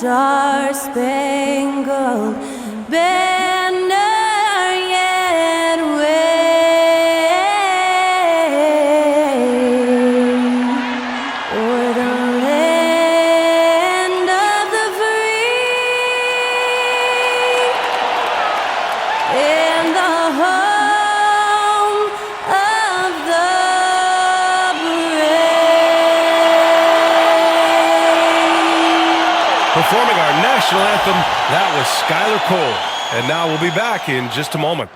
star-spangled banner yet wave o'er the land of the free and the home of the brave. Performing our national anthem, that was Skylar Cole. And now we'll be back in just a moment.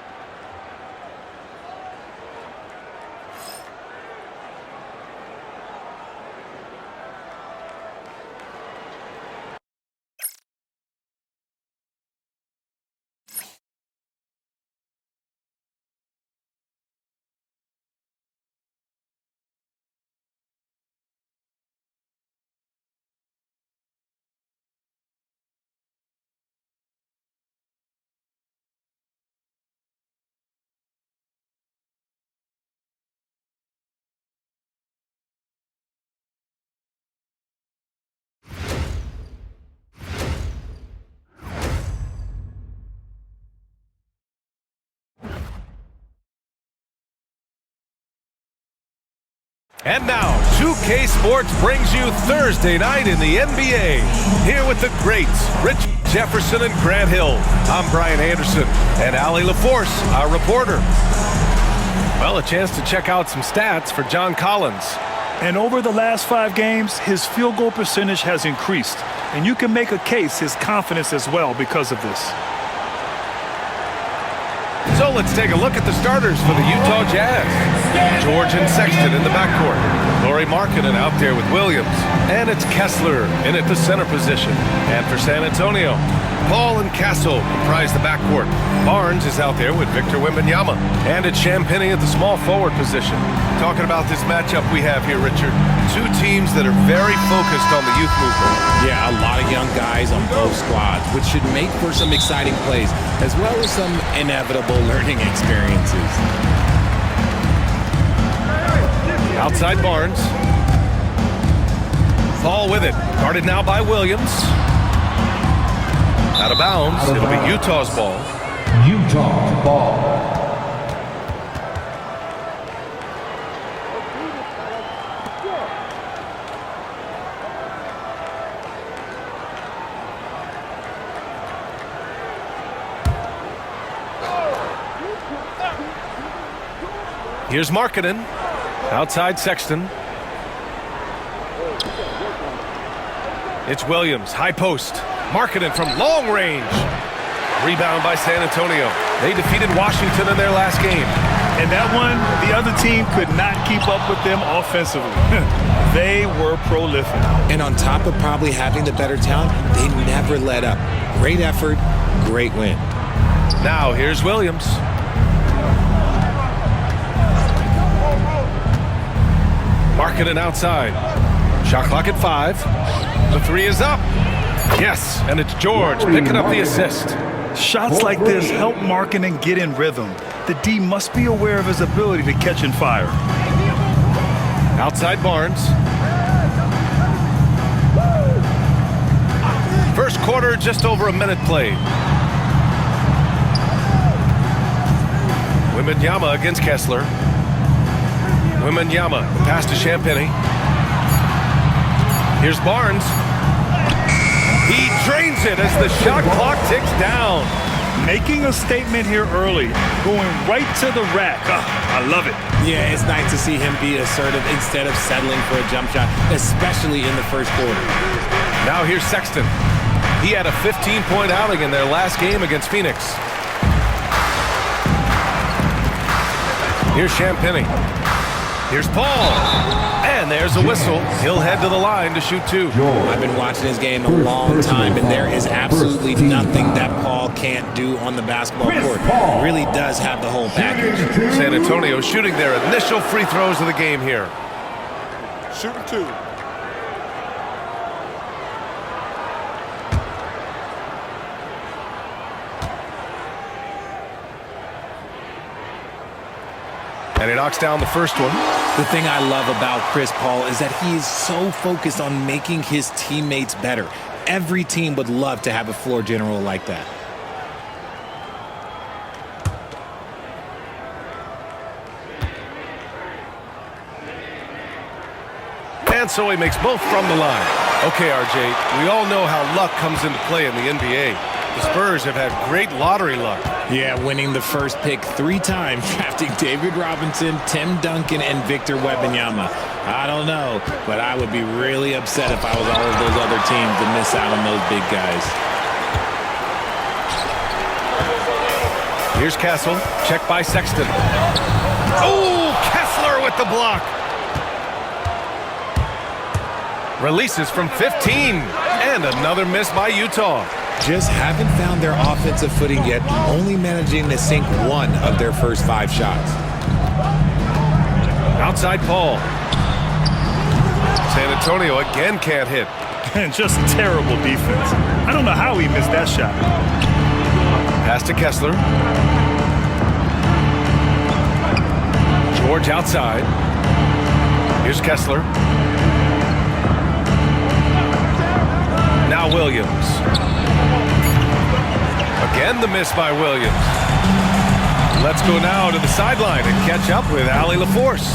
And now, 2K Sports brings you Thursday night in the NBA. Here with the greats, Rich Jefferson and Grant Hill. I'm Brian Anderson, and Allie LaForce, our reporter. Well, a chance to check out some stats for John Collins. And over the last 5 games, his field goal percentage has increased. And you can make a case his confidence as well because of this. So let's take a look at the starters for the Utah Jazz. George and Sexton in the backcourt. Lauri Markkanen out there with Williams. And it's Kessler in at the center position. And for San Antonio, Paul and Castle comprise the backcourt. Barnes is out there with Victor Wembanyama. And it's Champagnie at the small forward position. Talking about this matchup we have here, Richard. 2 teams that are very focused on the youth movement. Yeah, a lot of young guys on both squads, which should make for some exciting plays, as well as some inevitable learning experiences. Outside Barnes. Paul with it. Guarded now by Williams. Out of bounds. It'll be Utah's ball. Utah ball. Here's Markkanen. Outside Sexton. It's Williams. High post. Markkanen from long range. Rebound by San Antonio. They defeated Washington in their last game. And that one, the other team could not keep up with them offensively. They were prolific. And on top of probably having the better talent, they never let up. Great effort, great win. Now here's Williams. Markkanen outside. Shot clock at 5. The 3 is up. Yes, and it's George picking up the assist. Shots like this help Markkanen get in rhythm. The D must be aware of his ability to catch and fire. Outside Barnes. First quarter, just over a minute played. Wembanyama against Kessler. Wembanyama, pass to Champagnie. Here's Barnes. He drains it as the shot clock ticks down. Making a statement here early, going right to the rack. I love it. Yeah, it's nice to see him be assertive instead of settling for a jump shot, especially in the first quarter. Now here's Sexton. He had a 15-point outing in their last game against Phoenix. Here's Champagnie. Here's Paul. And there's a whistle. He'll head to the line to shoot 2. I've been watching this game a long time, and there is absolutely nothing that Paul can't do on the basketball court. He really does have the whole package. San Antonio shooting their initial free throws of the game here. Shooting 2. And he knocks down the first one. The thing I love about Chris Paul is that he is so focused on making his teammates better. Every team would love to have a floor general like that. And so he makes both from the line. Okay, RJ, we all know how luck comes into play in the NBA. The Spurs have had great lottery luck. Yeah, winning the first pick 3 times, drafting David Robinson, Tim Duncan, and Victor Wembanyama. I don't know, but I would be really upset if I was all of those other teams to miss out on those big guys. Here's Castle, check by Sexton. Oh, Kessler with the block. Releases from 15, and another miss by Utah. Just haven't found their offensive footing yet, only managing to sink 1 of their first 5 shots. Outside Paul. San Antonio again can't hit. And just terrible defense. I don't know how he missed that shot. Pass to Kessler. George outside. Here's Kessler. Now Williams. Again the miss by Williams. Let's go now to the sideline and catch up with Allie LaForce.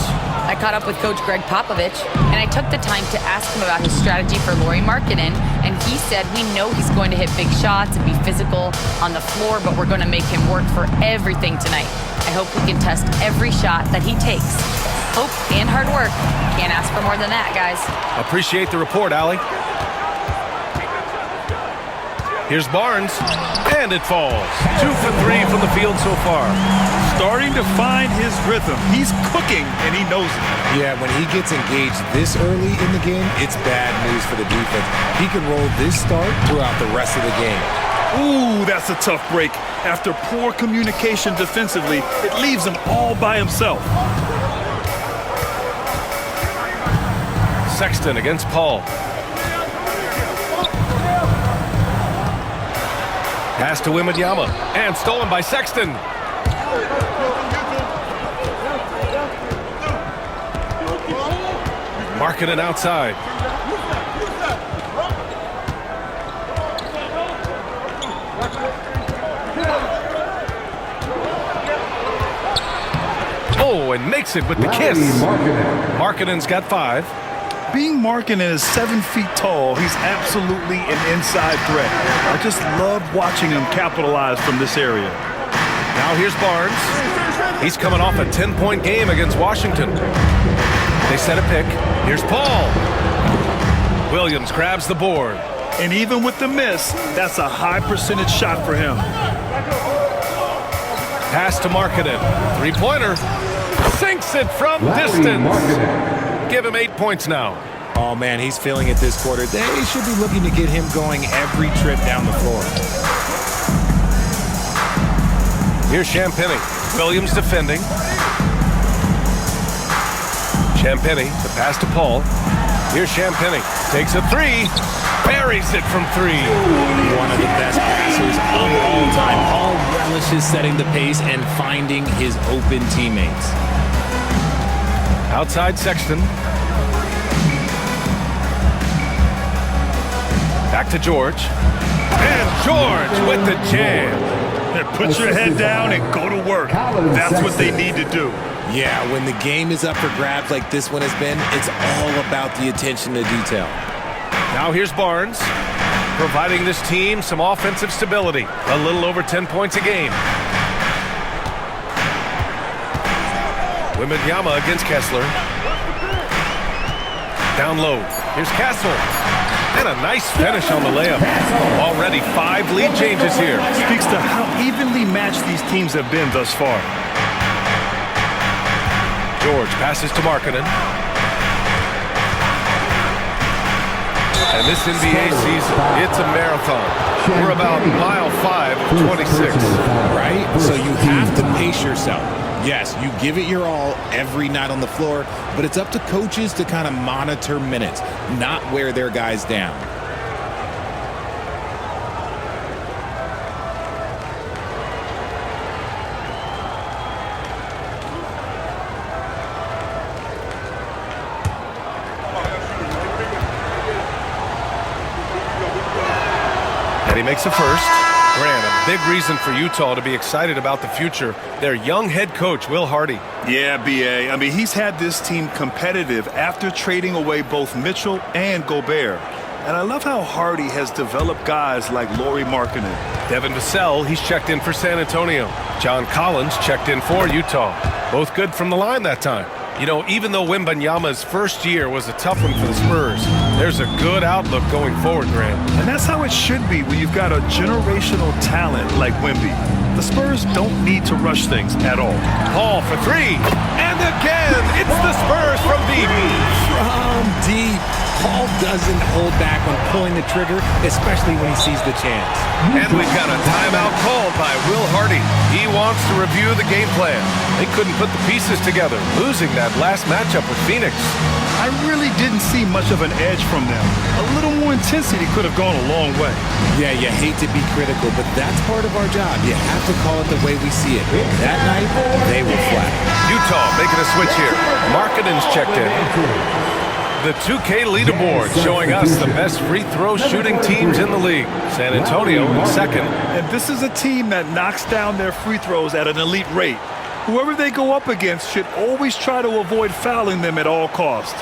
I caught up with Coach Greg Popovich, and I took the time to ask him about his strategy for Lauri Markkanen, and he said we know he's going to hit big shots and be physical on the floor, but we're going to make him work for everything tonight. I hope we can test every shot that he takes. Hope and hard work. Can't ask for more than that, guys. Appreciate the report, Allie. Here's Barnes, and it falls. 2 for 3 from the field so far. Starting to find his rhythm. He's cooking, and he knows it. Yeah, when he gets engaged this early in the game, it's bad news for the defense. He can roll this start throughout the rest of the game. Ooh, that's a tough break. After poor communication defensively, it leaves him all by himself. Sexton against Paul. Pass to Wembanyama, and stolen by Sexton. Markkanen outside. Oh, and makes it with the kiss. Markkanen's got 5. Being Markkanen is 7 feet tall, he's absolutely an inside threat. I just love watching him capitalize from this area. Now here's Barnes. He's coming off a 10-point game against Washington. They set a pick. Here's Paul. Williams grabs the board. And even with the miss, that's a high percentage shot for him. Pass to Markkanen. 3-pointer. Sinks it from distance. Give him 8 points now. Oh, man, he's feeling it this quarter. They should be looking to get him going every trip down the floor. Here's Champagny. Williams defending. Champagny, the pass to Paul. Here's Champagny. Takes a 3. Buries it from 3. One of the best passers of all time. Paul relishes setting the pace and finding his open teammates. Outside Sexton. Back to George. And George with the jam. Put your head down and go to work. That's what they need to do. Yeah, when the game is up for grabs like this one has been, it's all about the attention to detail. Now here's Barnes, providing this team some offensive stability. A little over 10 points a game. Wembanyama against Kessler. Down low. Here's Castle. And a nice finish on the layup. Already 5 lead changes here. Speaks to how evenly matched these teams have been thus far. George passes to Markkanen. And this NBA season, it's a marathon. We're about mile 5 of 26. Right? So you have to pace yourself. Yes, you give it your all every night on the floor, but it's up to coaches to kind of monitor minutes, not wear their guys down. And he makes a first. Grant, a big reason for Utah to be excited about the future. Their young head coach, Will Hardy. Yeah, B.A. I mean, he's had this team competitive after trading away both Mitchell and Gobert. And I love how Hardy has developed guys like Lauri Markkanen. Devin Vassell, he's checked in for San Antonio. John Collins checked in for Utah. Both good from the line that time. You know, even though Wembanyama's first year was a tough one for the Spurs, there's a good outlook going forward, Grant. And that's how it should be when you've got a generational talent like Wemby. The Spurs don't need to rush things at all. Paul for three. And again, it's the Spurs from deep. From deep. Paul doesn't hold back when pulling the trigger, especially when he sees the chance. And we've got a timeout called by Will Hardy. He wants to review the game plan. They couldn't put the pieces together, losing that last matchup with Phoenix. I really didn't see much of an edge from them. A little more intensity could have gone a long way. Yeah, you hate to be critical, but that's part of our job. You have to call it the way we see it. That night, they were flat. Utah making a switch here. Markkanen's checked in. The 2K leaderboard showing us the best free throw shooting teams in the league. San Antonio in second. And this is a team that knocks down their free throws at an elite rate. Whoever they go up against should always try to avoid fouling them at all costs.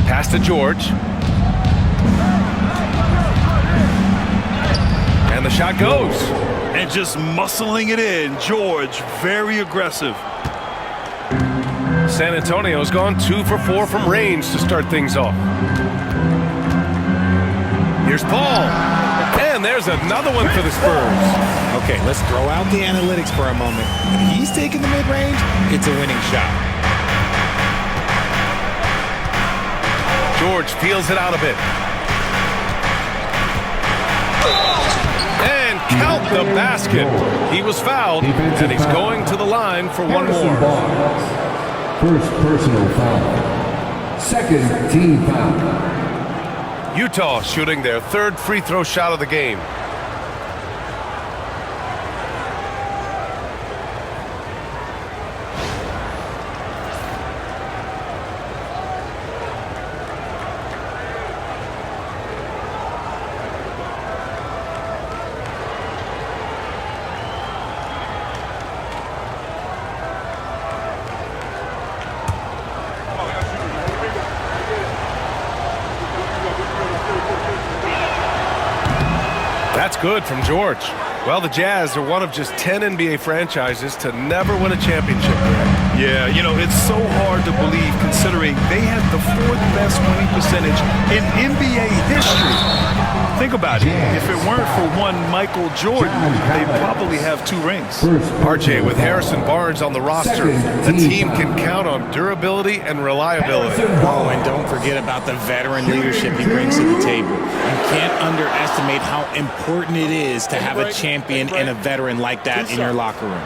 Pass to George. And the shot goes. And just muscling it in, George, very aggressive. San Antonio's gone 2 for 4 from range to start things off. Here's Paul. And there's another one for the Spurs. Okay, let's throw out the analytics for a moment. When he's taking the mid-range, it's a winning shot. George peels it out a bit. And count the basket. He was fouled, and he's going to the line for one more. First personal foul. Second team foul. Utah shooting their third free throw shot of the game. That's good from George. Well, the Jazz are one of just 10 NBA franchises to never win a championship. Yeah, you know, it's so hard to believe considering they had the 4th best winning percentage in NBA history. Think about it. If it weren't for one Michael Jordan, they'd probably have 2 rings. RJ, with Harrison Barnes on the roster, the team can count on durability and reliability. Oh, and don't forget about the veteran leadership he brings to the table. You can't underestimate how important it is to have a champion and a veteran like that in your locker room.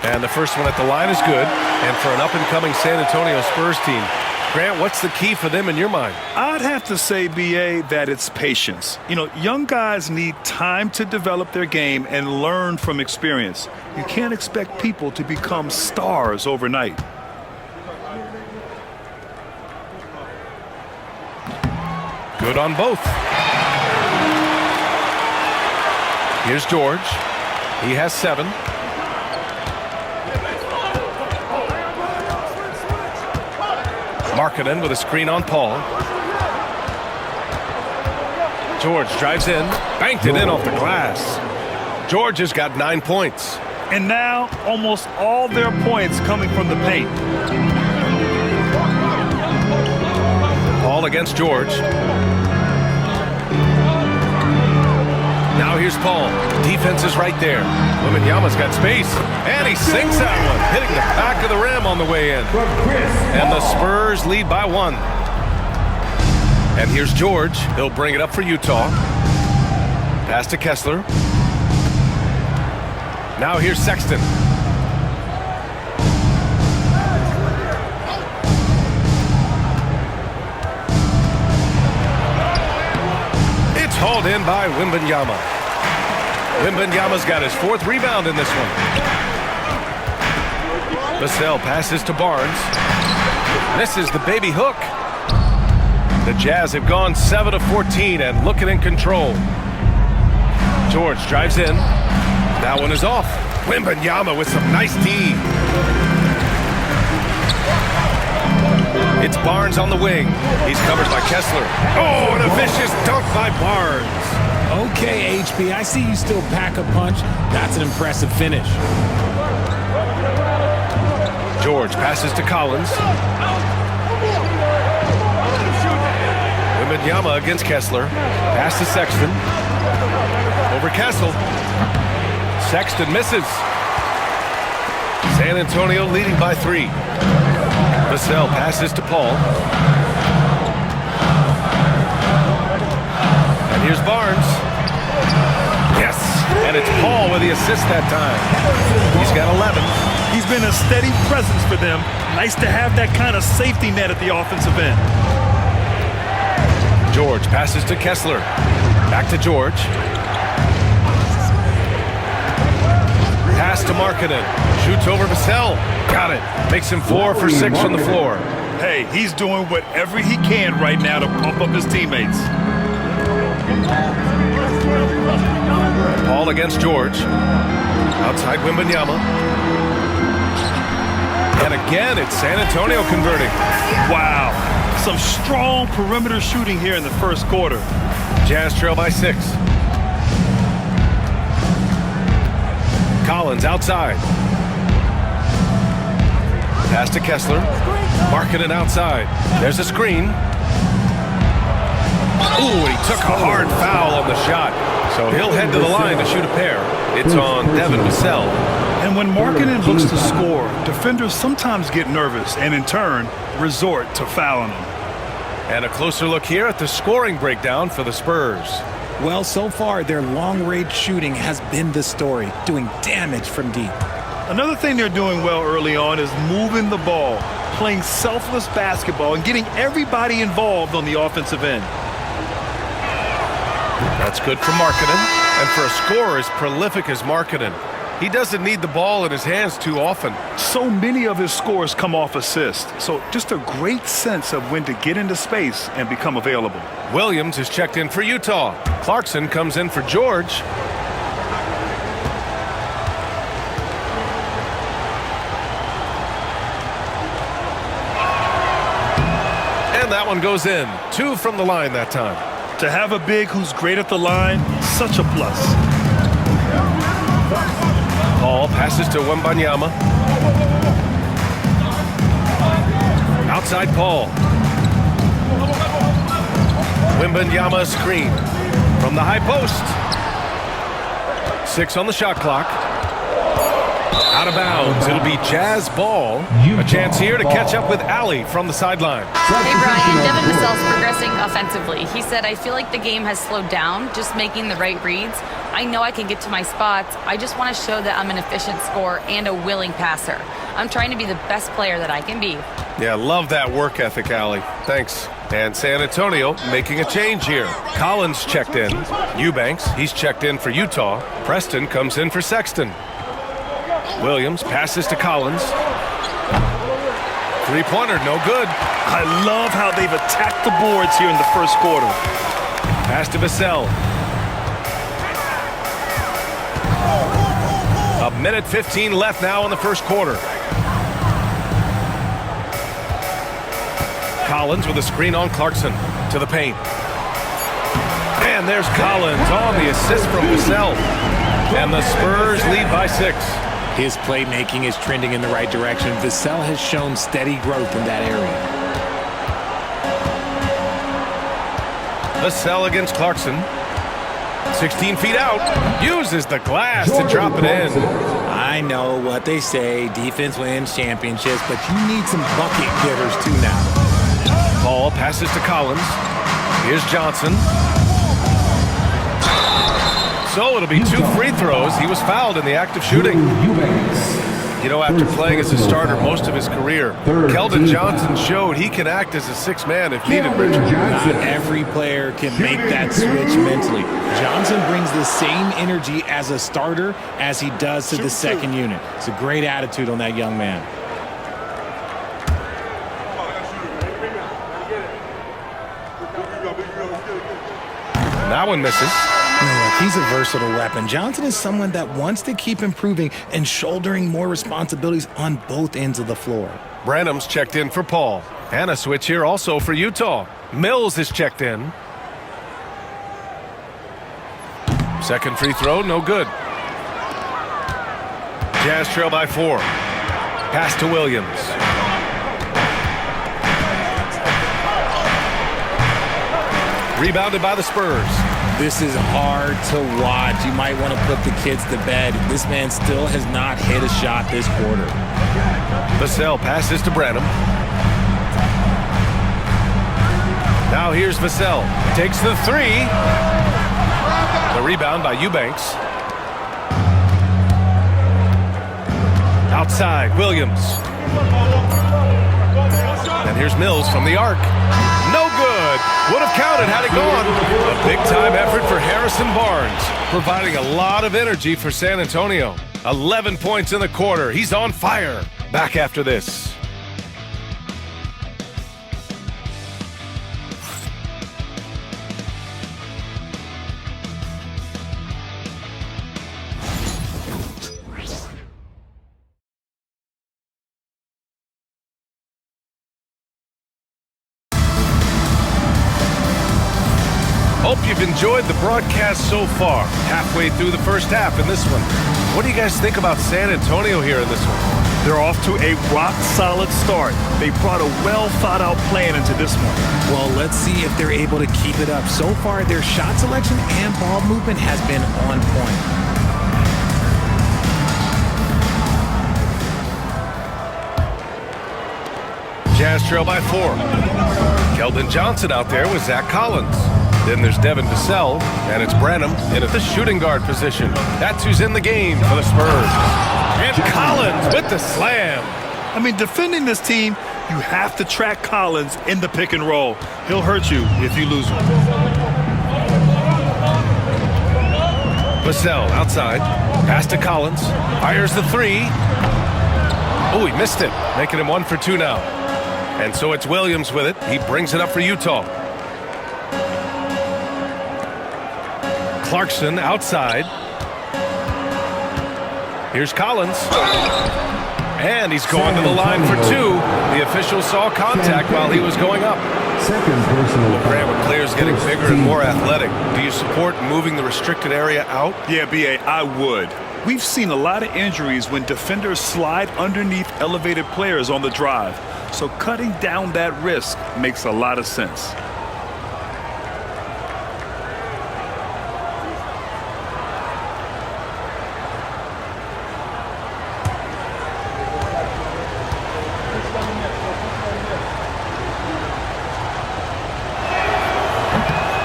And the first one at the line is good. And for an up-and-coming San Antonio Spurs team, Grant, what's the key for them in your mind? I'd have to say, B.A., that it's patience. You know, young guys need time to develop their game and learn from experience. You can't expect people to become stars overnight. Good on both. Here's George. He has 7. Markkanen with a screen on Paul. George drives in, banked it in off the glass. George has got 9 points. And now almost all their points coming from the paint. Paul against George. Now here's Paul. Defense is right there. Wembanyama's got space. And he sinks that one, hitting the back of the rim on the way in. And the Spurs lead by 1. And here's George. He'll bring it up for Utah. Pass to Kessler. Now here's Sexton. Called in by Wembanyama. Wembanyama's got his 4th rebound in this one. Vassell passes to Barnes. Misses the baby hook. The Jazz have gone 7 of 14 and looking in control. George drives in. That one is off. Wembanyama with some nice D. It's Barnes on the wing. He's covered by Kessler. Oh, and a vicious dunk by Barnes. Okay, HB, I see you still pack a punch. That's an impressive finish. George passes to Collins. Wembanyama against Kessler. Pass to Sexton. Over Kessel. Sexton misses. San Antonio leading by 3. Vassell passes to Paul. And here's Barnes. Yes, and it's Paul with the assist that time. He's got 11. He's been a steady presence for them. Nice to have that kind of safety net at the offensive end. George passes to Kessler. Back to George. Pass to Markkanen. Shoots over Vassell. Got it. Makes him 4 for 6 from the floor. Hey, he's doing whatever he can right now to pump up his teammates. Paul against George. Outside Wembanyama. And again, it's San Antonio converting. Wow. Some strong perimeter shooting here in the first quarter. Jazz trail by 6. Collins outside. Pass to Kessler. Markkanen outside. There's a screen. Ooh, he took a hard foul on the shot. So he'll head to the line to shoot a pair. It's on Devin Vassell. And when Markkanen looks to score, defenders sometimes get nervous and in turn resort to fouling him. And a closer look here at the scoring breakdown for the Spurs. Well, so far, their long-range shooting has been the story, doing damage from deep. Another thing they're doing well early on is moving the ball, playing selfless basketball, and getting everybody involved on the offensive end. That's good for Markkanen. And for a scorer as prolific as Markkanen, he doesn't need the ball in his hands too often. So many of his scores come off assist. So just a great sense of when to get into space and become available. Williams is checked in for Utah. Clarkson comes in for George. And that one goes in. 2 from the line that time. To have a big who's great at the line, such a plus. Paul passes to Wembanyama. Outside Paul. Wembanyama screen from the high post. 6 on the shot clock. Out of bounds. It'll be Jazz ball. A chance here to catch up with Allie from the sideline. Hey, Brian, Devin Vassell's progressing offensively. He said, I feel like the game has slowed down, just making the right reads. I know I can get to my spots. I just want to show that I'm an efficient scorer and a willing passer. I'm trying to be the best player that I can be. Yeah, love that work ethic, Allie. Thanks. And San Antonio making a change here. Collins checked in. Eubanks, he's checked in for Utah. Preston comes in for Sexton. Williams passes to Collins. Three-pointer, no good. I love how they've attacked the boards here in the first quarter. Pass to Vassell. 1:15 left now in the first quarter. Collins with a screen on Clarkson to the paint. And there's Collins on the assist from Vassell. And the Spurs lead by 6. His playmaking is trending in the right direction. Vassell has shown steady growth in that area. Vassell against Clarkson. 16 feet out. Uses the glass to drop it in. I know what they say, defense wins championships, but you need some bucket getters too now. Paul passes to Collins. Here's Johnson. So it'll be 2 free throws. He was fouled in the act of shooting. You know, after playing as a starter most of his career, Keldon Johnson showed he can act as a sixth man if needed, Richard. Not every player can make that switch mentally. Johnson brings the same energy as a starter as he does to the second unit. It's a great attitude on that young man. That one misses. Look, he's a versatile weapon. Johnson is someone that wants to keep improving and shouldering more responsibilities on both ends of the floor. Branham's checked in for Paul. And a switch here also for Utah. Mills is checked in. Second free throw, no good. Jazz trail by 4. Pass to Williams. Rebounded by the Spurs. This is hard to watch. You might want to put the kids to bed. This man still has not hit a shot this quarter. Vassell passes to Branham. Now here's Vassell. Takes the 3. The rebound by Eubanks. Outside, Williams. And here's Mills from the arc. No good. Would have counted had it gone. A big-time effort for Harrison Barnes, providing a lot of energy for San Antonio. 11 points in the quarter. He's on fire. Back after this. Hope you've enjoyed the broadcast so far. Halfway through the first half in this one. What do you guys think about San Antonio here in this one? They're off to a rock-solid start. They brought a well-thought-out plan into this one. Well, let's see if they're able to keep it up. So far, their shot selection and ball movement has been on point. Jazz trail by 4. Keldon Johnson out there with Zach Collins. Then there's Devin Vassell, and it's Branham in at the shooting guard position. That's who's in the game for the Spurs. And Collins with the slam. I mean, defending this team, you have to track Collins in the pick and roll. He'll hurt you if you lose him. Vassell outside. Pass to Collins. Fires the 3. Oh, he missed it. Making him 1 for 2 now. And so it's Williams with it. He brings it up for Utah. Clarkson outside. Here's Collins. And he's going to the line for 2. The official saw contact while he was going up. Second personal Grant, with players getting bigger and more athletic, do you support moving the restricted area out? Yeah, B.A., I would. We've seen a lot of injuries when defenders slide underneath elevated players on the drive. So cutting down that risk makes a lot of sense.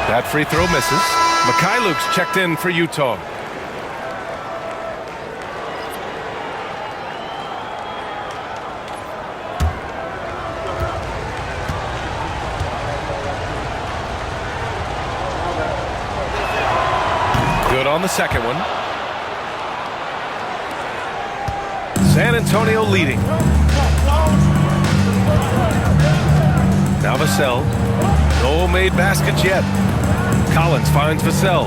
That free throw misses. Mikhailuk's checked in for Utah. Good on the second one. San Antonio leading. Now Vassell. No made baskets yet. Collins finds Vassell.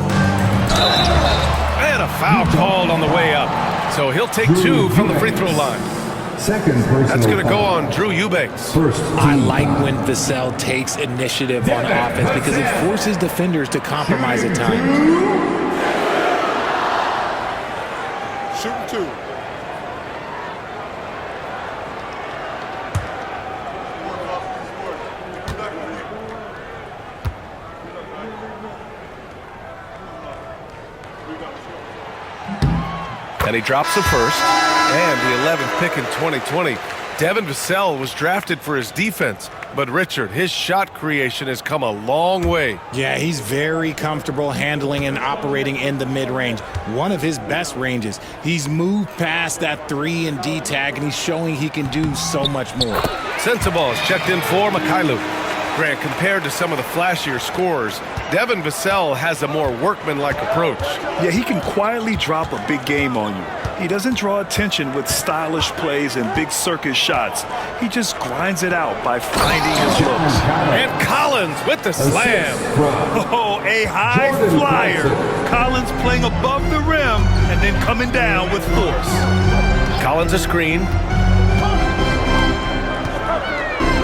And a foul called on the way up. So he'll take 2 from the free throw line. Second personal That's going to go foul. on Drew Eubanks. First I team like foul. when Vassell takes initiative on offense because it forces defenders to compromise at times. Shooting 2. And he drops the first. And the 11th pick in 2020 Devin Vassell was drafted for his defense, but Richard, his shot creation has come a long way. Yeah, he's very comfortable handling and operating in the mid-range. One of his best ranges. He's moved past that 3 and D tag, and he's showing he can do so much more. Sensabaugh is checked in for Mikhailuk. Grant, compared to some of the flashier scorers, Devin Vassell has a more workmanlike approach. Yeah, he can quietly drop a big game on you. He doesn't draw attention with stylish plays and big circus shots. He just grinds it out by finding his looks. And Collins with the slam. Oh, a high flyer. Collins playing above the rim and then coming down with force. Collins a screen.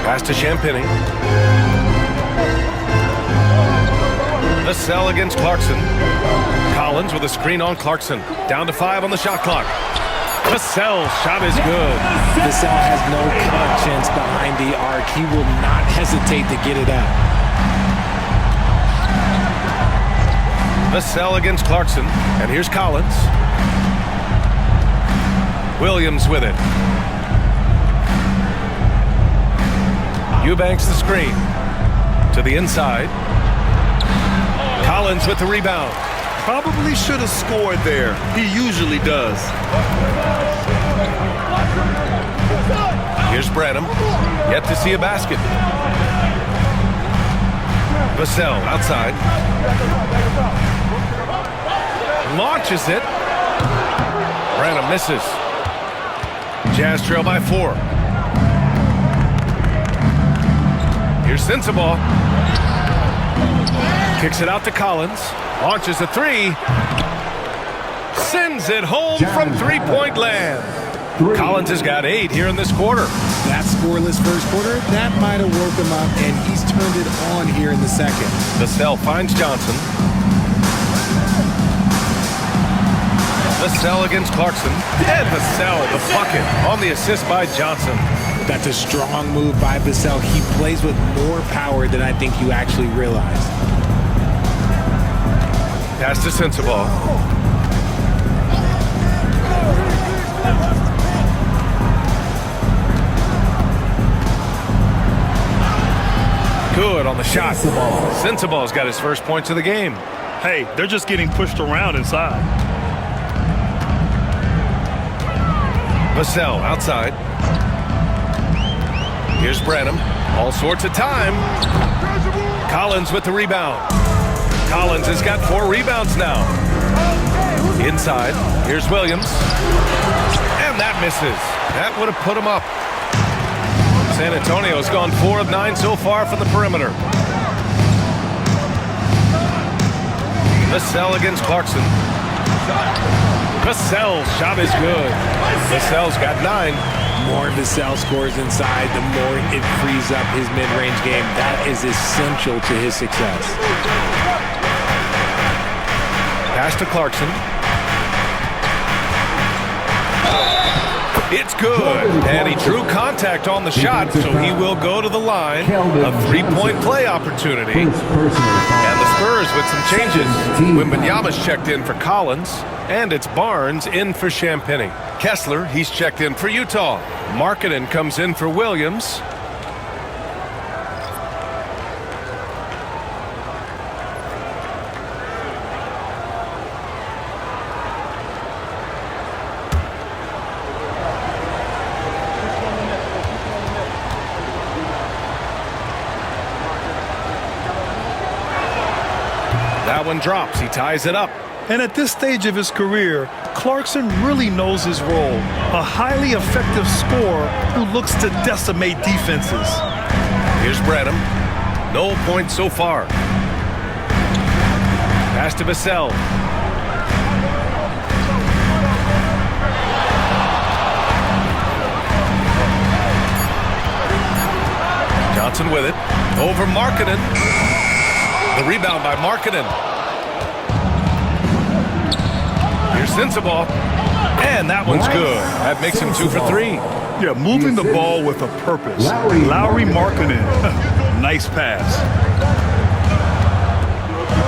Pass to Champagny. Vassell against Clarkson. Collins with a screen on Clarkson. Down to 5 on the shot clock. Vassell's shot is good. Vassell has no conscience behind the arc. He will not hesitate to get it up. Vassell against Clarkson. And here's Collins. Williams with it. Eubanks the screen. To the inside. Collins with the rebound. Probably should have scored there. He usually does. Here's Branham. Yet to see a basket. Vassell outside. Launches it. Branham misses. Jazz trail by 4. Here's Sensabaugh. Kicks it out to Collins. Launches a 3. Sends it home from three-point land. Collins has got 8 here in this quarter. That scoreless first quarter, that might have woke him up, and he's turned it on here in the second. Vassell finds Johnson. Vassell against Clarkson. And Vassell, the bucket on the assist by Johnson. That's a strong move by Vassell. He plays with more power than I think you actually realize. Pass to Sensabaugh. Good on the shot. Sensabaugh's got his first points of the game. Hey, they're just getting pushed around inside. Vassell outside. Here's Branham. All sorts of time. Collins with the rebound. Collins has got 4 rebounds now. Inside. Here's Williams. And that misses. That would have put him up. San Antonio's gone 4 of 9 so far from the perimeter. Vassell against Clarkson. Vassell's shot is good. Vassell's got 9. More Vassell scores inside, the more it frees up his mid-range game. That is essential to his success. Pass to Clarkson. It's good. And he drew contact on the shot, so he will go to the line. A 3-point play opportunity. And the Spurs with some changes. Wembanyama's checked in for Collins. And it's Barnes in for Champagny. Kessler, he's checked in for Utah. Markkanen comes in for Williams. That one drops. He ties it up. And at this stage of his career, Clarkson really knows his role. A highly effective scorer who looks to decimate defenses. Here's Branham. No points so far. Pass to Vassell. Johnson with it. Over Markkanen. The rebound by Markkanen. Here's Sensabaugh. And that one's good. That makes him 2 for 3. Yeah, moving the ball with a purpose. Lowry Markkanen. Nice pass.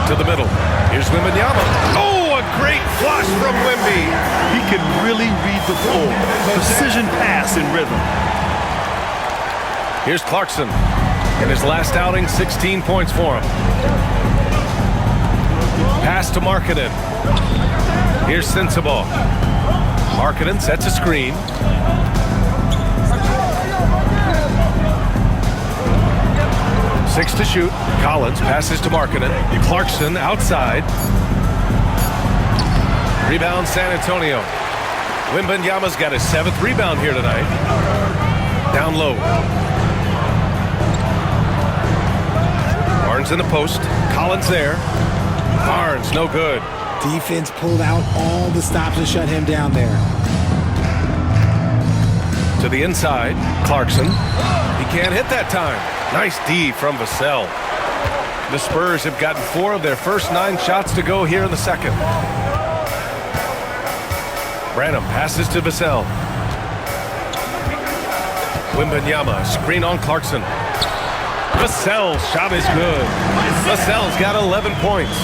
To the middle. Here's Wembanyama. Oh, a great flush from Wemby. He can really read the floor. Precision pass in rhythm. Here's Clarkson. In his last outing, 16 points for him. Pass to Markkanen. Here's Sensabaugh. Markkanen sets a screen. Six to shoot. Collins passes to Markkanen. Clarkson outside. Rebound San Antonio. Wembanyama's got his 7th rebound here tonight. Down low. Barnes in the post. Collins there. Barnes, no good. Defense pulled out all the stops to shut him down there. To the inside. Clarkson. He can't hit that time. Nice D from Vassell. The Spurs have gotten 4 of their first 9 shots to go here in the second. Branham passes to Vassell. Wembanyama, screen on Clarkson. Vassell's shot is good. Vassell's got 11 points.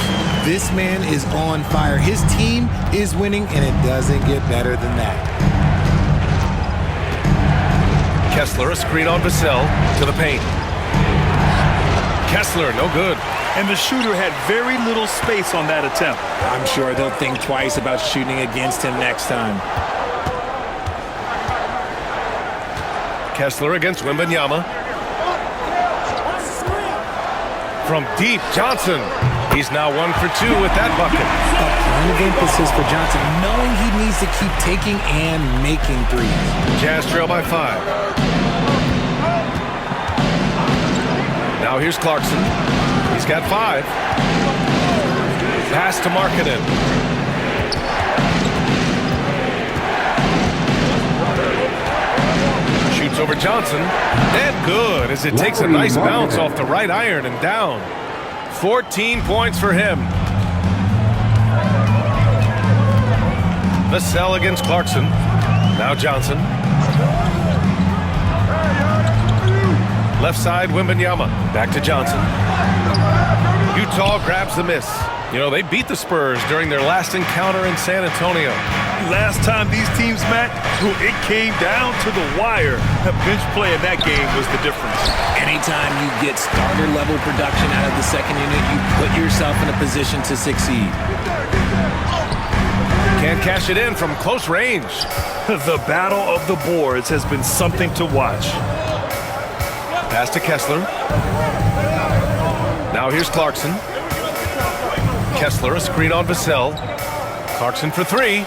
This man is on fire. His team is winning, and it doesn't get better than that. Kessler, a screen on Vassell to the paint. Kessler, no good. And the shooter had very little space on that attempt. I'm sure they'll think twice about shooting against him next time. Kessler against Wembanyama. From deep, Johnson. He's now 1 for 2 with that bucket. A point of emphasis for Johnson, knowing he needs to keep taking and making threes. Jazz trail by 5. Now here's Clarkson. He's got 5. Pass to Markkanen. Shoots over Johnson. And good as it takes a nice bounce off the right iron and down. 14 points for him. Vassell against Clarkson. Now Johnson. Left side, Wembanyama. Back to Johnson. Utah grabs the miss. You know, they beat the Spurs during their last encounter in San Antonio. Last time these teams met, it came down to the wire. The bench play in that game was the difference. Anytime you get starter-level production out of the second unit, you put yourself in a position to succeed. Can't cash it in from close range. The battle of the boards has been something to watch. Pass to Kessler. Now here's Clarkson. Kessler, a screen on Vassell. Clarkson for 3.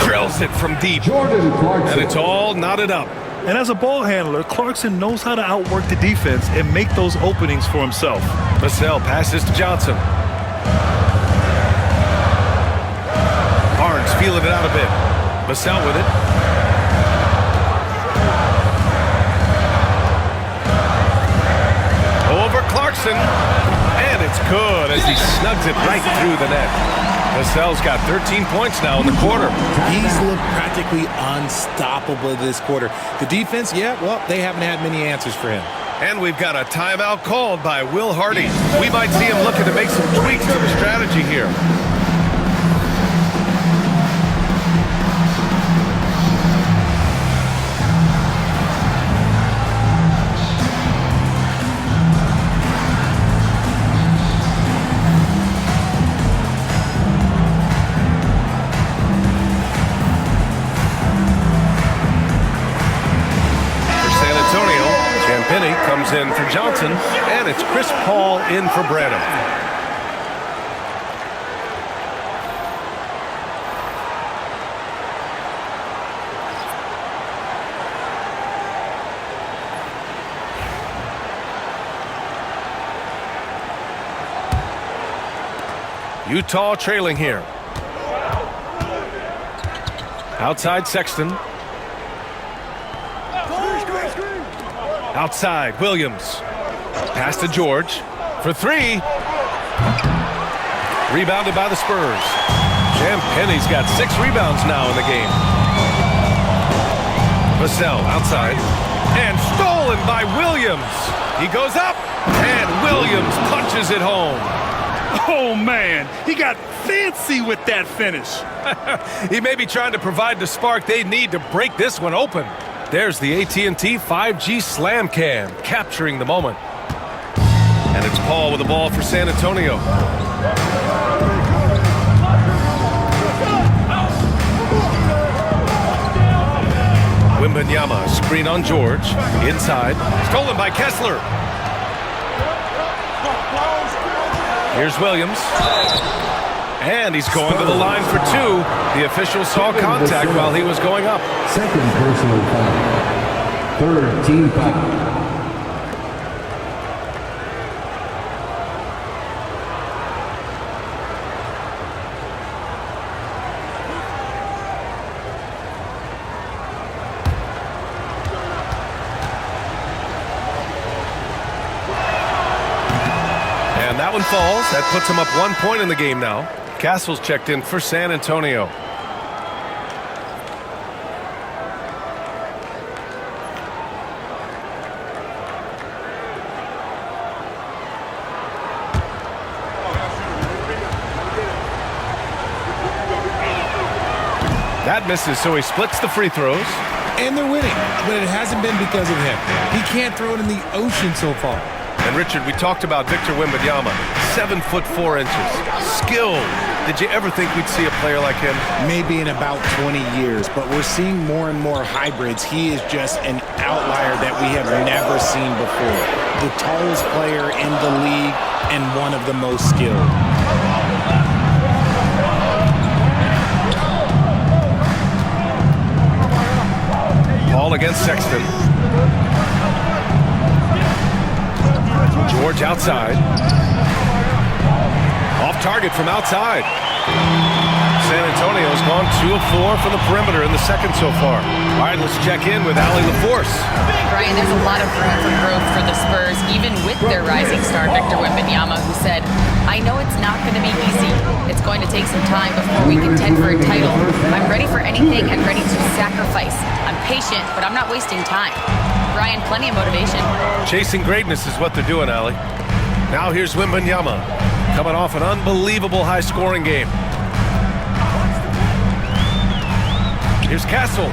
Drills it from deep. Jordan Clarkson. And it's all knotted up. And as a ball handler, Clarkson knows how to outwork the defense and make those openings for himself. Vassell passes to Johnson. Barnes feeling it out a bit. Vassell with it. Over Clarkson. And it's good as he snugs it right through the net. Vassell's got 13 points now in the quarter. He's looked practically unstoppable this quarter. The defense, yeah, well, they haven't had many answers for him. And we've got a timeout called by Will Hardy. We might see him looking to make some tweaks to the strategy here. Comes in for Johnson, and it's Chris Paul in for Branham. Utah trailing here. Outside Sexton. Outside, Williams. Pass to George for 3. Rebounded by the Spurs. Champagne's got 6 rebounds now in the game. Vassell outside. And stolen by Williams. He goes up, and Williams punches it home. Oh, man, he got fancy with that finish. He may be trying to provide the spark they need to break this one open. There's the AT&T 5G Slam Cam, capturing the moment. And it's Paul with the ball for San Antonio. Wembanyama, screen on George. Inside. Stolen by Kessler. Here's Williams. And he's going to the line for two. The official saw contact while he was going up. Second personal foul. Third team foul. And that one falls. That puts him up 1 point in the game now. Castle's checked in for San Antonio. That misses, so he splits the free throws. And they're winning, but it hasn't been because of him. He can't throw it in the ocean so far. And Richard, we talked about Victor Wembanyama, 7'4". Skilled. Did you ever think we'd see a player like him? Maybe in about 20 years, but we're seeing more and more hybrids. He is just an outlier that we have never seen before. The tallest player in the league and one of the most skilled. Ball against Sexton. George outside. Off target from outside. San Antonio's gone 2 of 4 from the perimeter in the second so far. All right, let's check in with Allie LaForce. Brian, there's a lot of room for growth for the Spurs, even with their rising star, Victor Wembanyama, who said, I know it's not going to be easy. It's going to take some time before we contend for a title. I'm ready for anything and ready to sacrifice. I'm patient, but I'm not wasting time. Brian, plenty of motivation. Chasing greatness is what they're doing, Allie. Now here's Wembanyama, coming off an unbelievable high-scoring game. Here's Castle.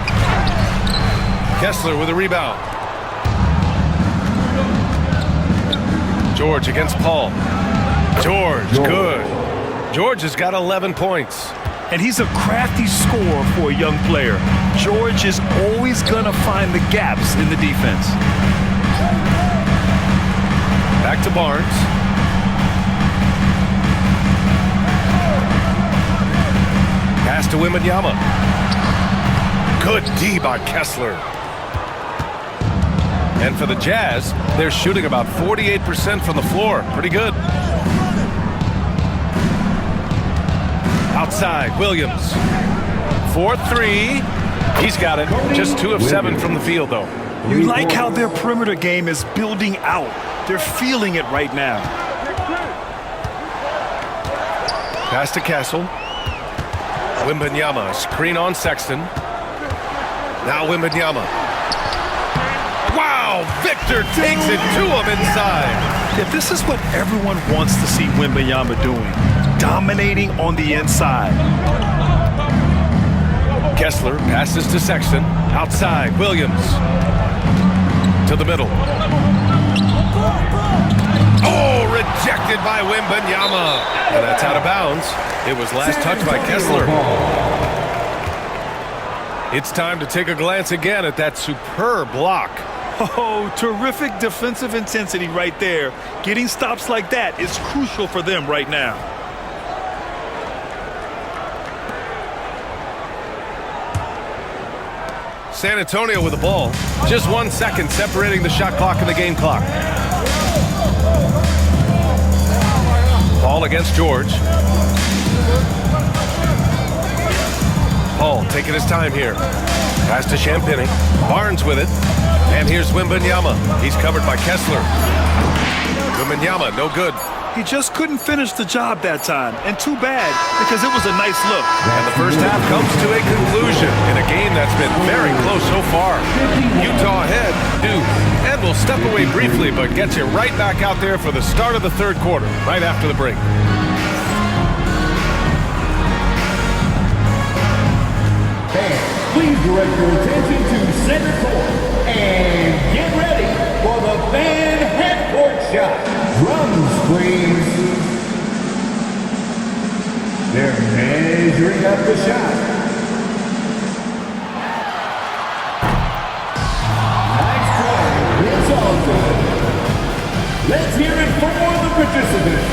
Kessler with a rebound. George against Paul. George, good. George has got 11 points. And he's a crafty scorer for a young player. George is always going to find the gaps in the defense. Back to Barnes. Pass to Wembanyama. Good D by Kessler. And for the Jazz, they're shooting about 48% from the floor. Pretty good. Outside, Williams. 4-3. He's got it. Just 2 of 7 from the field, though. You like how their perimeter game is building out. They're feeling it right now. Pass to Castle. Wembanyama, screen on Sexton. Now Wembanyama. Wow, Victor takes it to him inside. Yeah, this is what everyone wants to see Wembanyama doing. Dominating on the inside. Kessler passes to Sexton. Outside, Williams. To the middle. Oh, rejected by Wembanyama. And that's out of bounds. It was last touched by Kessler. It's time to take a glance again at that superb block. Oh, terrific defensive intensity right there. Getting stops like that is crucial for them right now. San Antonio with the ball. Just 1 second separating the shot clock and the game clock. Ball against George. Paul taking his time here. Pass to Champagny. Barnes with it. And here's Wembanyama. He's covered by Kessler. Wembanyama, no good. He just couldn't finish the job that time. And too bad, because it was a nice look. And the first half comes to a conclusion in a game that's been very close so far. Utah ahead, Duke. And we'll step away briefly, but get you right back out there for the start of the third quarter, right after the break. Please direct your attention to center court. And get ready for the fan half-court shot. Drums, please. They're measuring up the shot. Nice play. It's all good. Let's hear it for the participants.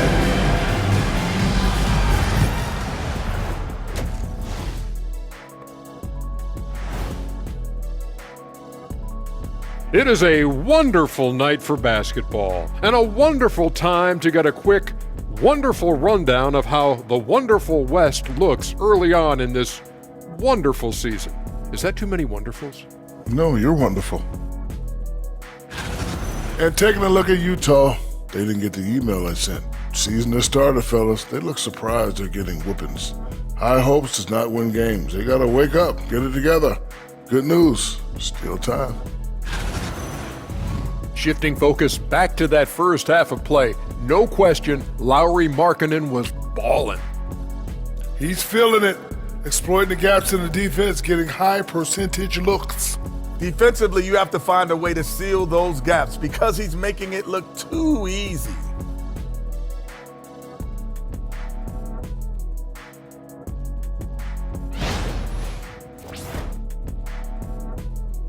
It is a wonderful night for basketball and a wonderful time to get a quick, wonderful rundown of how the wonderful West looks early on in this wonderful season. Is that too many wonderfuls? No, you're wonderful. And taking a look at Utah, they didn't get the email I sent. Season has started, fellas. They look surprised they're getting whoopings. High hopes does not win games. They gotta wake up, get it together. Good news, still time. Shifting focus back to that first half of play, no question, Lauri Markkanen was ballin'. He's feeling it, exploiting the gaps in the defense, getting high percentage looks. Defensively, you have to find a way to seal those gaps because he's making it look too easy.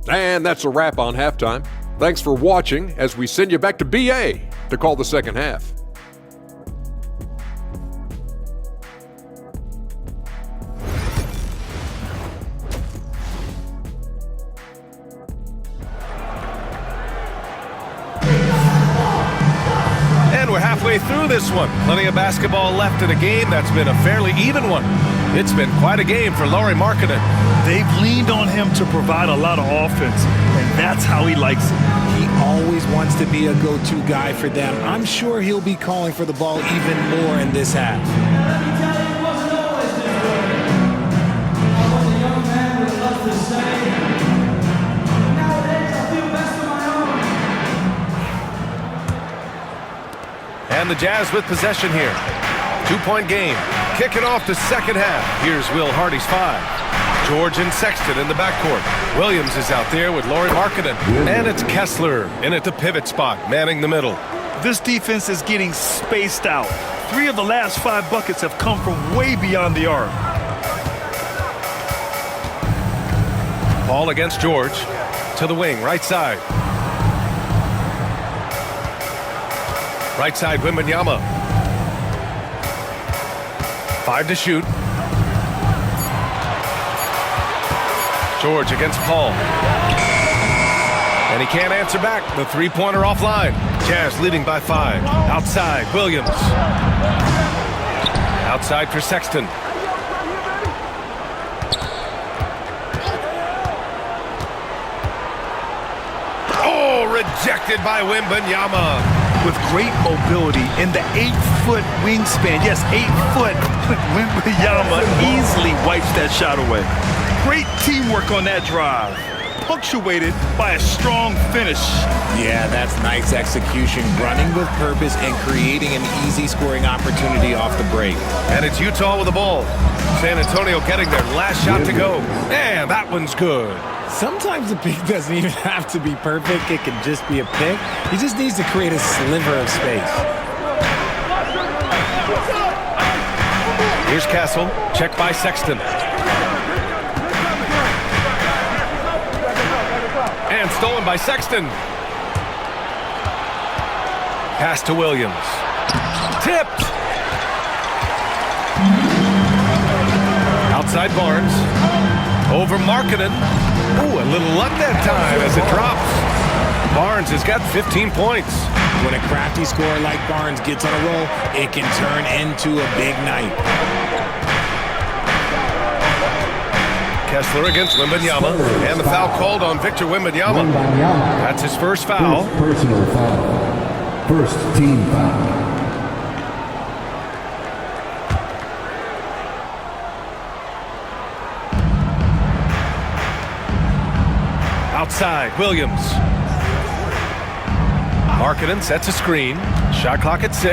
And that's a wrap on halftime. Thanks for watching as we send you back to BA to call the second half. And we're halfway through this one. Plenty of basketball left in a game that's been a fairly even one. It's been quite a game for Lauri Markkanen. They've leaned on him to provide a lot of offense, and that's how he likes it. He always wants to be a go-to guy for them. I'm sure he'll be calling for the ball even more in this half. And the Jazz with possession here. 2-point game. Kicking off the second half. Here's Will Hardy's 5. George and Sexton in the backcourt. Williams is out there with Lauri Markkanen. And it's Kessler in at the pivot spot, manning the middle. This defense is getting spaced out. 3 of the last 5 buckets have come from way beyond the arc. Ball against George. To the wing, right side. Right side, Wembanyama. 5 to shoot. George against Paul. And he can't answer back. The three-pointer offline. Jazz leading by 5. Outside, Williams. Outside for Sexton. Oh, rejected by Wembanyama. With great mobility in the 8-foot wingspan. Yes, 8 foot. Wembanyama easily wipes that shot away. Great teamwork on that drive, punctuated by a strong finish. Yeah, that's nice execution, running with purpose and creating an easy scoring opportunity off the break. And it's Utah with the ball. San Antonio getting their last shot to go. And that one's good. Sometimes the pick doesn't even have to be perfect. It can just be a pick. He just needs to create a sliver of space. Here's Castle. Check by Sexton. And stolen by Sexton. Pass to Williams. Tipped. Outside Barnes. Over Markkanen. Ooh, a little luck that time as it drops. Barnes has got 15 points. When a crafty scorer like Barnes gets on a roll, it can turn into a big night. Kessler against Wembanyama, and the foul called on Victor Wembanyama. That's his first foul. Personal foul. First team foul. Outside, Williams. Markkanen sets a screen. Shot clock at 6.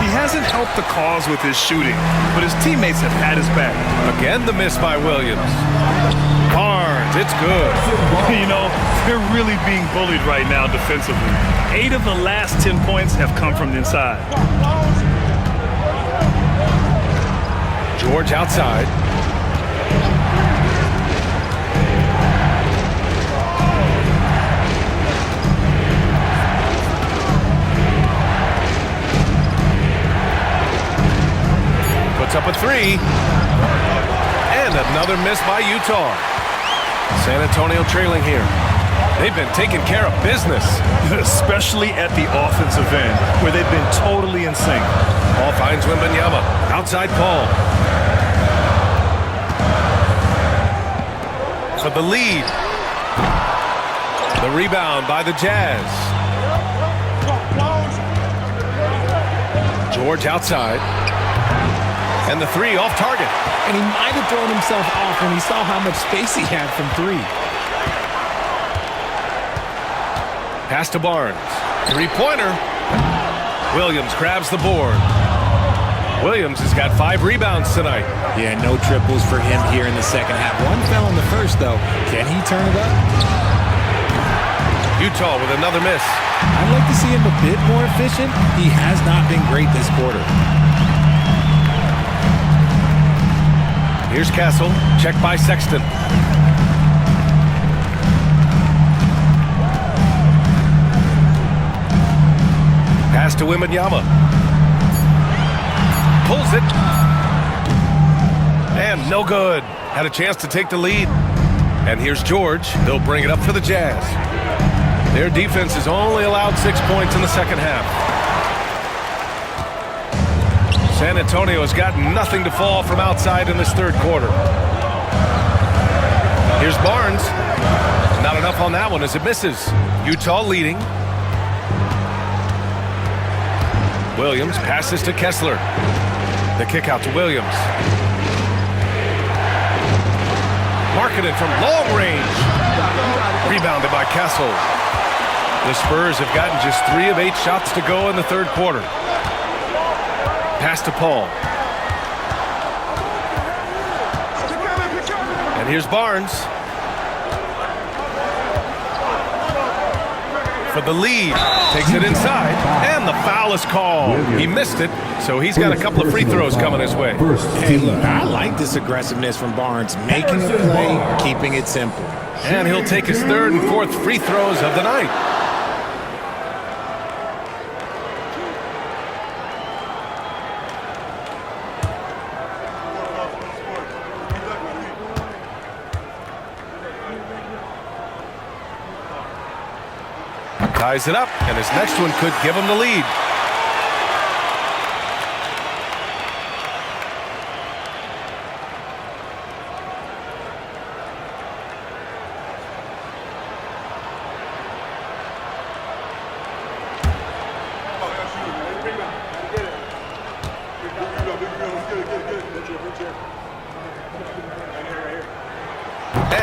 He hasn't helped the cause with his shooting, but his teammates have had his back. Again, the miss by Williams. Barnes It's good. You know, they're really being bullied right now defensively. 8 of the last 10 points have come from the inside. George outside. Puts up a 3. And another miss by Utah. San Antonio trailing here. They've been taking care of business. Especially at the offensive end, where they've been totally in sync. Paul finds Wembanyama. Outside Paul. For the lead. The rebound by the Jazz. George outside. And the 3 off target. And he might have thrown himself off when he saw how much space he had from 3. Pass to Barnes. 3-pointer. Williams grabs the board. Williams has got 5 rebounds tonight. Yeah, no triples for him here in the second half. One fell in the first, though. Can he turn it up? Utah with another miss. I'd like to see him a bit more efficient. He has not been great this quarter. Here's Castle. Checked by Sexton. Pass to Wembanyama. Pulls it. And no good. Had a chance to take the lead. And here's George. They'll bring it up for the Jazz. Their defense has only allowed 6 points in the second half. San Antonio has got nothing to fall from outside in this third quarter. Here's Barnes. Not enough on that one as it misses. Utah leading. Williams passes to Kessler. The kick out to Williams. Marketed from long range. Rebounded by Castle. The Spurs have gotten just 3 of 8 shots to go in the third quarter. Pass to Paul. And here's Barnes. For the lead. Takes it inside. And the foul is called. He missed it, so he's got a couple of free throws coming his way. Hey, look, I like this aggressiveness from Barnes. Making a play, keeping it simple. And he'll take his 3rd and 4th free throws of the night. Ties it up, and his next one could give him the lead.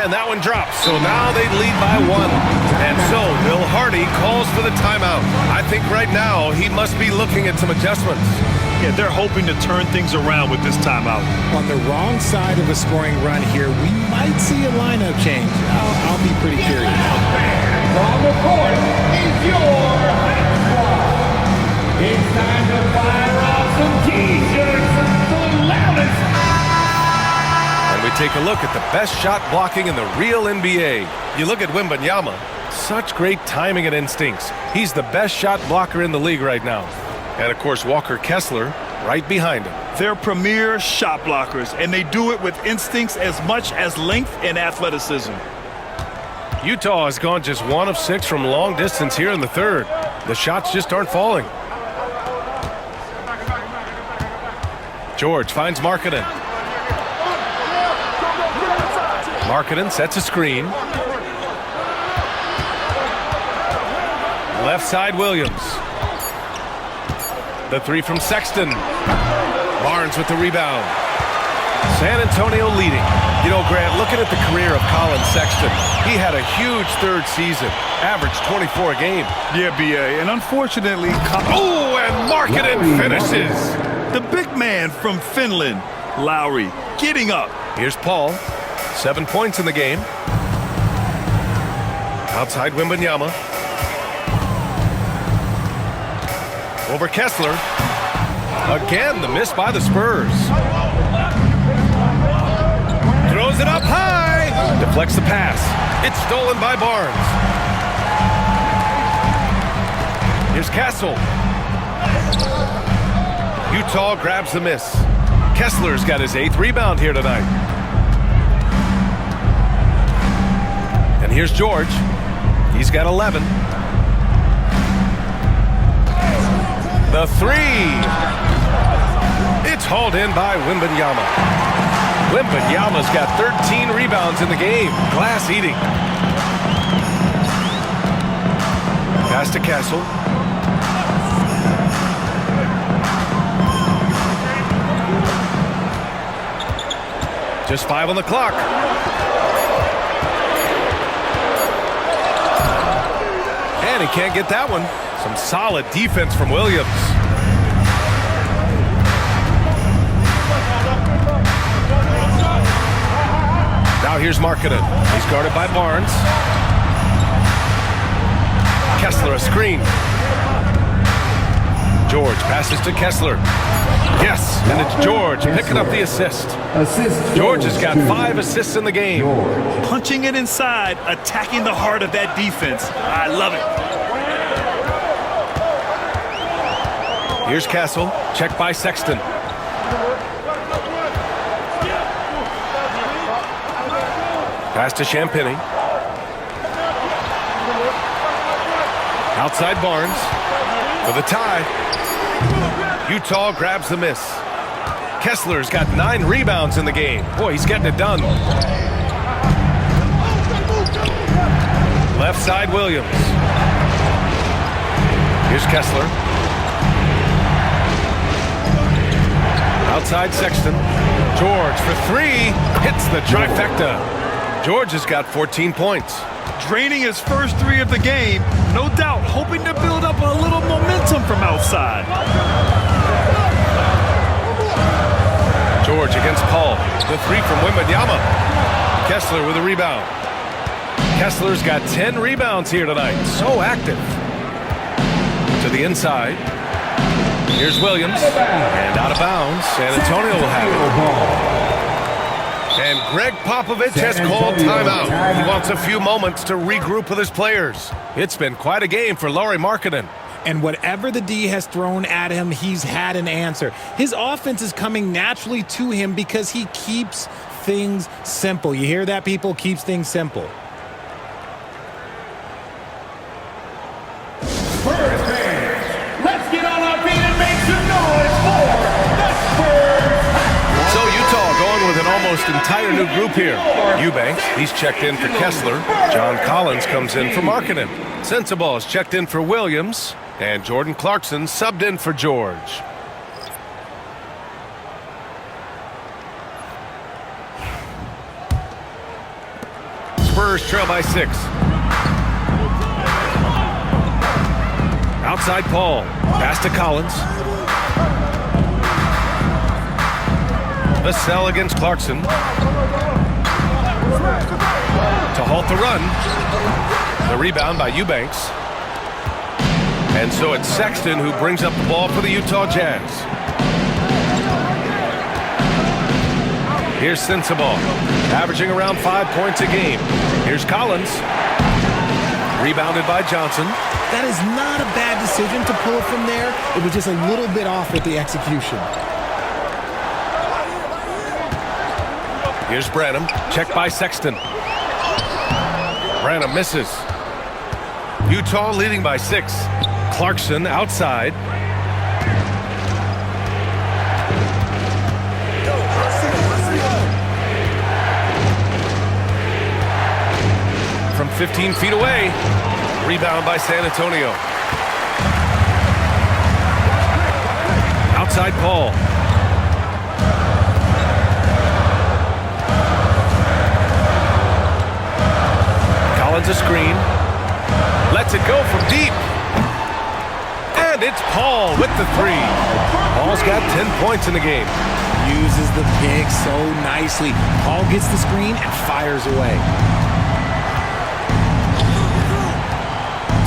And that one drops, so now they lead by 1. And so Bill Hardy calls for the timeout. I think right now he must be looking at some adjustments. Yeah, they're hoping to turn things around with this timeout. On the wrong side of a scoring run here, we might see a lineup change. I'll be pretty curious. From the court is your squad. It's time to fire off some T-shirts for the loudest. And we take a look at the best shot blocking in the real NBA. You look at Wembanyama, such great timing and instincts. He's the best shot blocker in the league right now. And of course, Walker Kessler right behind him. They're premier shot blockers, and they do it with instincts as much as length and athleticism. Utah has gone just 1 of 6 from long distance here in the third. The shots just aren't falling. George finds Markkanen. Markkanen sets a screen. Left side, Williams. The 3 from Sexton. Barnes with the rebound. San Antonio leading. You know, Grant, looking at the career of Colin Sexton, he had a huge third season, averaged 24 a game. Yeah, B.A., and unfortunately... Oh, and Markkanen finishes. The big man from Finland, Lowry, getting up. Here's Paul. 7 points in the game. Outside Wembanyama. Over Kessler. Again, the miss by the Spurs. Throws it up high. Deflects the pass. It's stolen by Barnes. Here's Castle. Utah grabs the miss. Kessler's got his 8th rebound here tonight. And here's George. He's got 11. The 3. It's hauled in by Wembanyama. Wembanyama's got 13 rebounds in the game. Glass eating. Pass to Castle. Just 5 on the clock. And he can't get that one. Some solid defense from Williams. Now here's Markkanen. He's guarded by Barnes. Kessler a screen. George passes to Kessler. Yes, and it's George picking up the assist. George has got 5 assists in the game. Punching it inside, attacking the heart of that defense. I love it. Here's Castle, checked by Sexton. Pass to Champagny. Outside Barnes for the tie. Utah grabs the miss. Kessler's got 9 rebounds in the game. Boy, he's getting it done. Left side Williams. Here's Kessler. Outside Sexton. George for 3. Hits the trifecta. George has got 14 points. Draining his first 3 of the game. No doubt hoping to build up a little momentum from outside. George against Paul. The 3 from Wembanyama. Kessler with a rebound. Kessler's got 10 rebounds here tonight. So active. To the inside. Here's Williams. And out of bounds. San Antonio will have it. And Greg Popovich has called timeout. He wants a few moments to regroup with his players. It's been quite a game for Lauri Markkanen. And whatever the D has thrown at him, he's had an answer. His offense is coming naturally to him because he keeps things simple. You hear that, people? Keeps things simple. Spurs fans, let's get on our feet and make some noise for the Spurs. So Utah going with an almost entire new group here. Eubanks, he's checked in for Kessler. John Collins comes in for Markkanen. Sensabaugh is checked in for Williams. And Jordan Clarkson subbed in for George. Spurs trail by 6. Outside Paul. Pass to Collins. Vassell against Clarkson. To halt the run. The rebound by Eubanks. And so it's Sexton who brings up the ball for the Utah Jazz. Here's Sensabaugh, averaging around 5 points a game. Here's Collins. Rebounded by Johnson. That is not a bad decision to pull it from there. It was just a little bit off with the execution. Here's Branham, checked by Sexton. Branham misses. Utah leading by 6. Clarkson outside. From 15 feet away. Rebound by San Antonio. Outside Paul. Collins a screen. Lets it go from deep. And it's Paul with the 3. Paul's got 10 points in the game. Uses the pick so nicely. Paul gets the screen and fires away.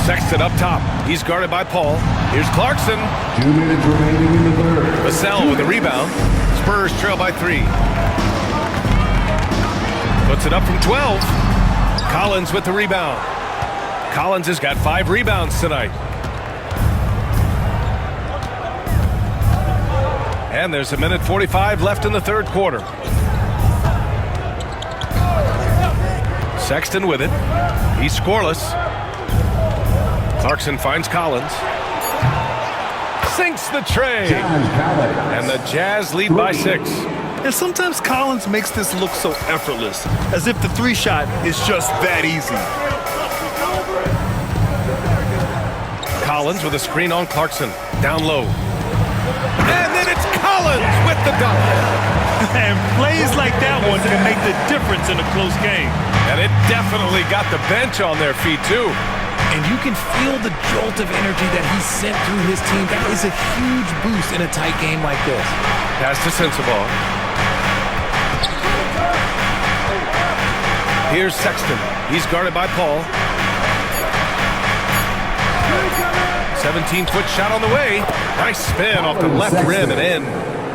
Sexton up top. He's guarded by Paul. Here's Clarkson. 2 minutes remaining in the third. Vassell with the rebound. Spurs trail by 3. Puts it up from 12. Collins with the rebound. Collins has got 5 rebounds tonight. And there's 1:45 left in the third quarter. Sexton with it. He's scoreless. Clarkson finds Collins. Sinks the tray. And the Jazz lead by 6. And sometimes Collins makes this look so effortless, as if the 3-shot is just that easy. Collins with a screen on Clarkson. Down low. And then it's Collins with the dunk. And plays like that one can make the difference in a close game. And it definitely got the bench on their feet, too. And you can feel the jolt of energy that he sent through his team. That is a huge boost in a tight game like this. Pass to Sensabaugh. Here's Sexton. He's guarded by Paul. 17-foot shot on the way. Nice spin off the left rim and in.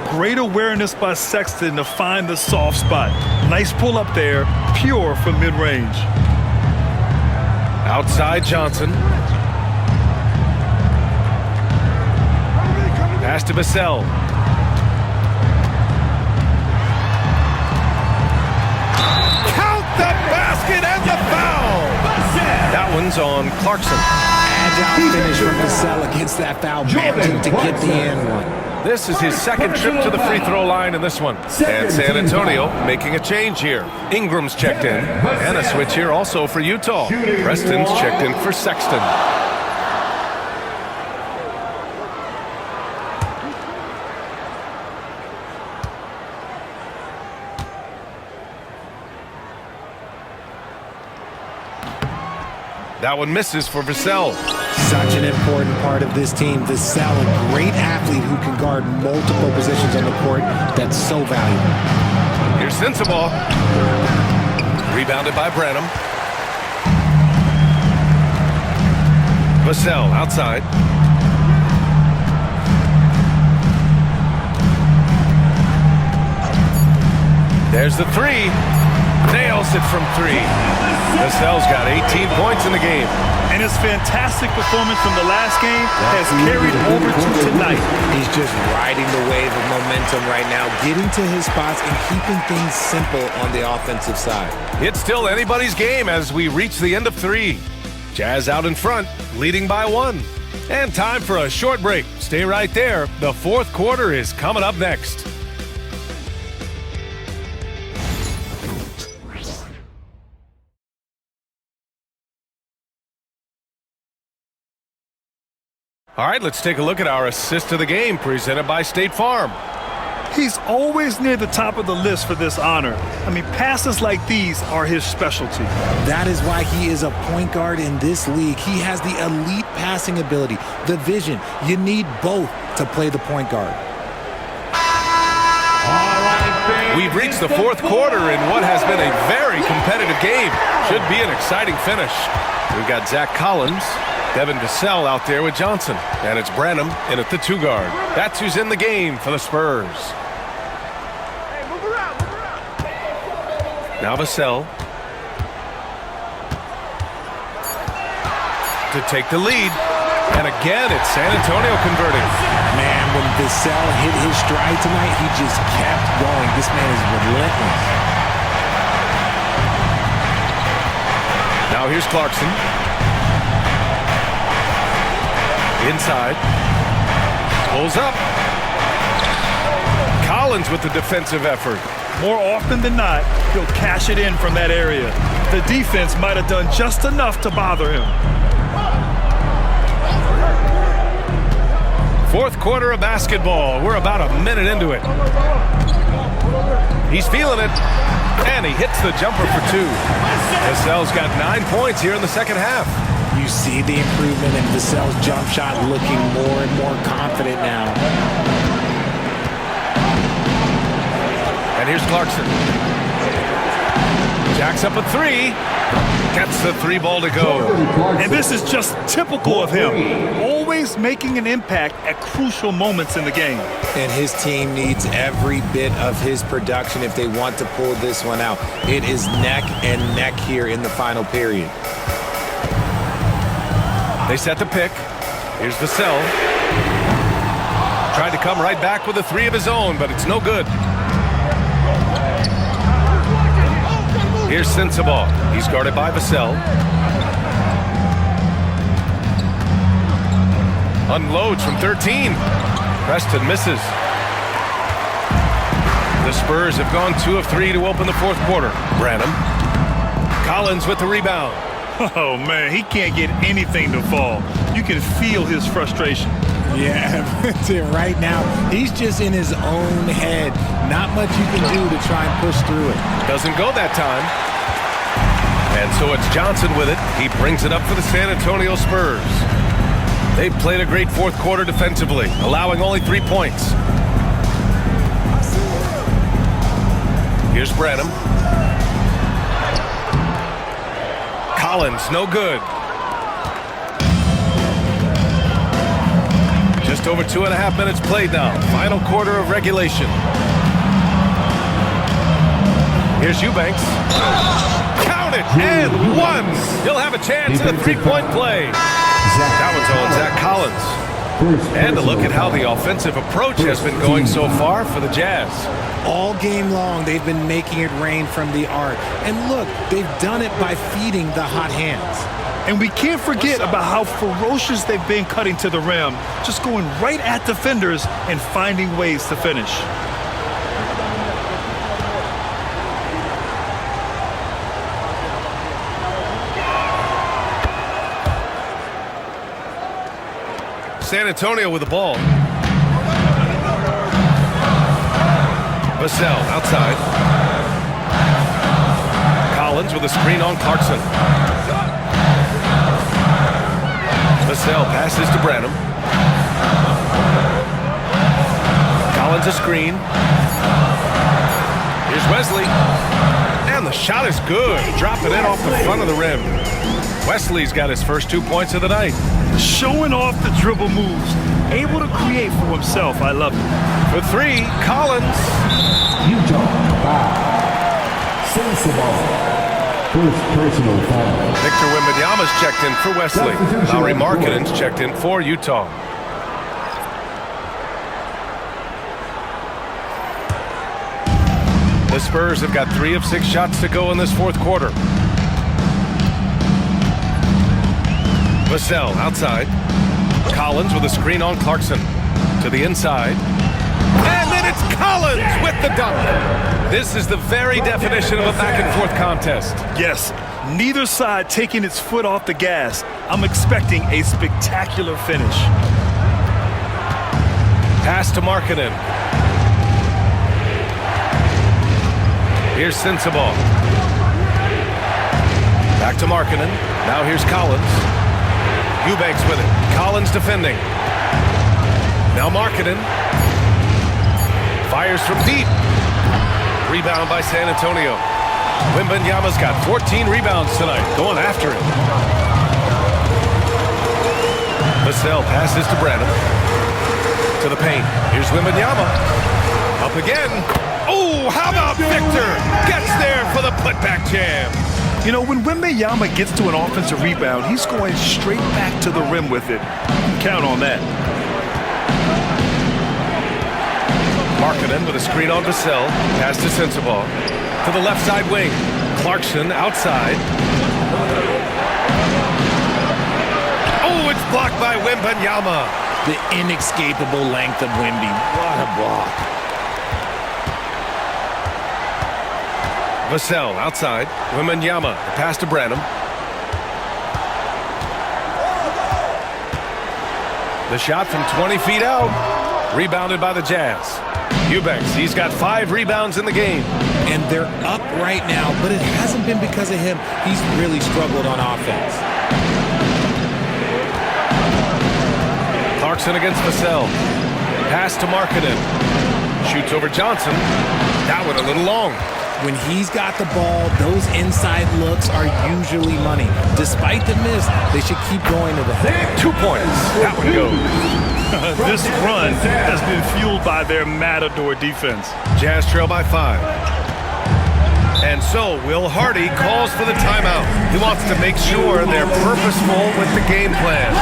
Great awareness by Sexton to find the soft spot. Nice pull up there, pure from mid-range. Outside Johnson. Pass to Vassell. Count the basket and the foul. That one's on Clarkson. Agile finish from Vassell against that foul, managing to get the and one. This is his second trip to the free throw line in this one. And San Antonio making a change here. Ingram's checked in. And a switch here also for Utah. Preston's checked in for Sexton. That one misses for Vassell. Such an important part of this team. Vassell, a great athlete who can guard multiple positions on the court. That's so valuable. Here's Sensabaugh. Rebounded by Branham. Vassell outside. There's the 3. Nails it from 3. Vassell's got 18 points in the game. And his fantastic performance from the last game has carried over to tonight. He's just riding the wave of momentum right now, getting to his spots and keeping things simple on the offensive side. It's still anybody's game as we reach the end of 3. Jazz out in front, leading by 1. And time for a short break. Stay right there. The fourth quarter is coming up next. All right, let's take a look at our assist of the game presented by State Farm. He's always near the top of the list for this honor. I mean, passes like these are his specialty. That is why he is a point guard in this league. He has the elite passing ability, the vision. You need both to play the point guard. We've reached the fourth quarter in what has been a very competitive game. Should be an exciting finish. We've got Zach Collins, Devin Vassell out there with Johnson. And it's Branham in at the 2 guard. That's who's in the game for the Spurs. Now Vassell to take the lead. And again, it's San Antonio converting. Man, when Vassell hit his stride tonight, he just kept going. This man is relentless. Now here's Clarkson. Inside. Pulls up. Collins with the defensive effort. More often than not, he'll cash it in from that area. The defense might have done just enough to bother him. Fourth quarter of basketball. We're about a minute into it. He's feeling it. And he hits the jumper for 2. Vassell's got 9 points here in the second half. You see the improvement in Vassell's jump shot, looking more and more confident now. And here's Clarkson. Jacks up a three. Gets the three ball to go. And this is just typical of him. Always making an impact at crucial moments in the game. And his team needs every bit of his production if they want to pull this one out. It is neck and neck here in the final period. They set the pick. Here's Vassell. Tried to come right back with a three of his own, but it's no good. Here's Sensabaugh. He's guarded by Vassell. Unloads from 13. Preston misses. The Spurs have gone 2 of 3 to open the fourth quarter. Branham. Collins with the rebound. Oh, man, he can't get anything to fall. You can feel his frustration. Yeah, right now, he's just in his own head. Not much you can do to try and push through it. Doesn't go that time. And so it's Johnson with it. He brings it up for the San Antonio Spurs. They've played a great fourth quarter defensively, allowing only 3 points. Here's Branham. Collins, no good. Just over 2.5 minutes played now. Final quarter of regulation. Here's Eubanks. Count it, and one. He'll have a chance at a three-point play. That one's on Zach Collins. And a look at how the offensive approach has been going so far for the Jazz. All game long, they've been making it rain from the arc. And look, they've done it by feeding the hot hands. And we can't forget about how ferocious they've been cutting to the rim, just going right at defenders and finding ways to finish. San Antonio with the ball. Vassell outside. Collins with a screen on Clarkson. Vassell passes to Branham. Collins a screen. Here's Wesley. And the shot is good. Dropping it off the front of the rim. Wesley's got his first 2 points of the night. Showing off the dribble moves. Able to create for himself. I love it. For three, Collins. Utah, foul. Sensabaugh. First personal foul. Victor Wembanyama's checked in for Wesley. Lauri Markkanen's checked in for Utah. The Spurs have got 3 of 6 shots to go in this fourth quarter. Vassell outside. Collins with a screen on Clarkson. To the inside. And then it's Collins with the dunk. This is the very definition of a back-and-forth contest. Yes, neither side taking its foot off the gas. I'm expecting a spectacular finish. Pass to Markkanen. Here's Sensabaugh. Back to Markkanen. Now here's Collins. Eubanks with it. Collins defending. Now Markkanen. Fires from deep. Rebound by San Antonio. Wembanyama's got 14 rebounds tonight. Going after it. Vassell passes to Branham. To the paint. Here's Wembanyama. Up again. Oh, how about Victor? Gets there for the putback jam. You know, when Wembanyama gets to an offensive rebound, he's going straight back to the rim with it. You can count on that. Markkanen with a screen on Vassell. Pass to Sensabaugh. To the left side wing. Clarkson outside. Oh, it's blocked by Wembanyama. The inescapable length of Wemby. What a block. Vassell outside. Wembanyama. Pass to Branham. The shot from 20 feet out. Rebounded by the Jazz. Eubanks, he's got 5 rebounds in the game. And they're up right now, but it hasn't been because of him. He's really struggled on offense. Clarkson against Vassell. Pass to Markkanen. Shoots over Johnson. That one a little long. When he's got the ball, those inside looks are usually money. Despite the miss, they should keep going to that. 2 points. That one goes. This run has been fueled by their Matador defense. Jazz trail by 5. And so Will Hardy calls for the timeout. He wants to make sure they're purposeful with the game plan.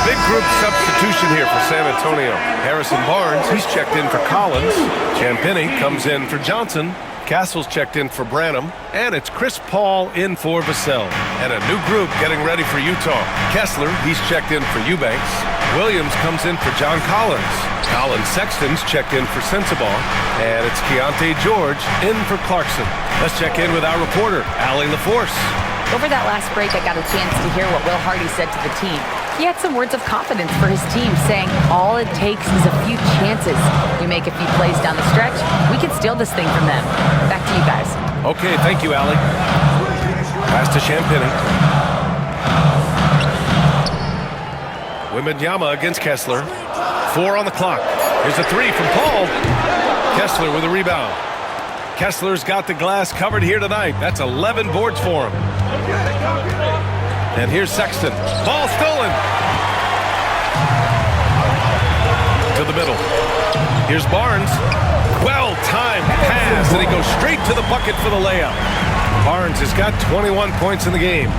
Big group substitution here for San Antonio. Harrison Barnes, he's checked in for Collins. Champagnie comes in for Johnson. Castle's checked in for Branham. And it's Chris Paul in for Vassell. And a new group getting ready for Utah. Kessler, he's checked in for Eubanks. Williams comes in for John Collins. Colin Sexton's checked in for Sensabaugh. And it's Keontae George in for Clarkson. Let's check in with our reporter, Allie LaForce. Over that last break, I got a chance to hear what Will Hardy said to the team. He had some words of confidence for his team, saying all it takes is a few chances. We make a few plays down the stretch, we can steal this thing from them. Back to you guys. Okay, thank you, Allie. Pass to Champagnie. Wembanyama against Kessler. 4 on the clock. Here's a 3 from Paul. Kessler with a rebound. Kessler's got the glass covered here tonight. That's 11 boards for him. And here's Sexton. Ball stolen. To the middle. Here's Barnes. Well-timed pass, and he goes straight to the bucket for the layup. Barnes has got 21 points in the game.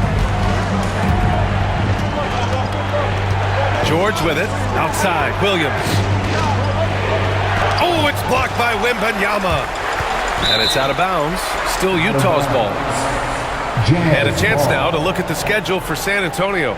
George with it. Outside. Williams. Oh, it's blocked by Wembanyama. And it's out of bounds. Still Utah's ball. And a chance now to look at the schedule for San Antonio.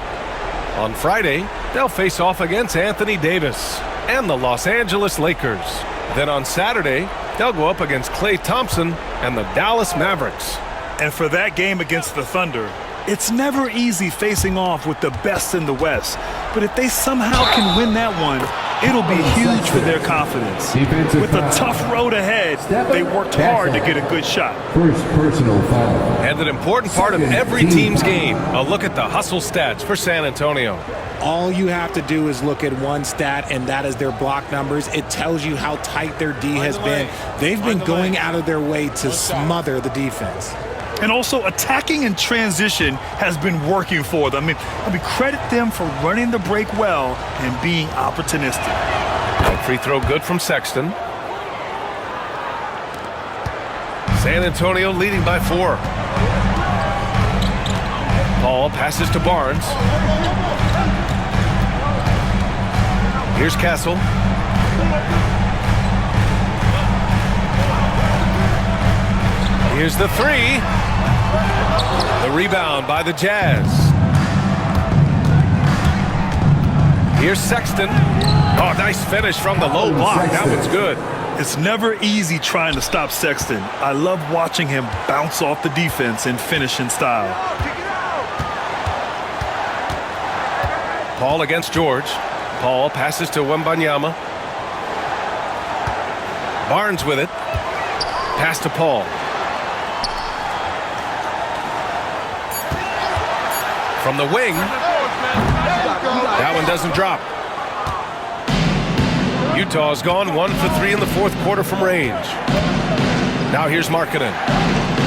On Friday, they'll face off against Anthony Davis and the Los Angeles Lakers. Then on Saturday, they'll go up against Klay Thompson and the Dallas Mavericks. And for that game against the Thunder, it's never easy facing off with the best in the West. But if they somehow can win that one, it'll be huge for their confidence. With a tough road ahead, they worked hard to get a good shot. First personal foul. And an important part of every team's game, a look at the hustle stats for San Antonio. All you have to do is look at one stat, and that is their block numbers. It tells you how tight their D has been. They've been going out of their way to smother the defense. And also, attacking in transition has been working for them. I mean, credit them for running the break well and being opportunistic. That free throw good from Sexton. San Antonio leading by 4. Paul passes to Barnes. Here's Castle. Here's the 3. The rebound by the Jazz. Here's Sexton. Oh, nice finish from the low block. That one's good. It's never easy trying to stop Sexton. I love watching him bounce off the defense and finish in style. Paul against George. Paul passes to Wembanyama. Barnes with it. Pass to Paul. From the wing. That one doesn't drop. Utah's gone 1 for 3 in the fourth quarter from range. Now here's Markkanen.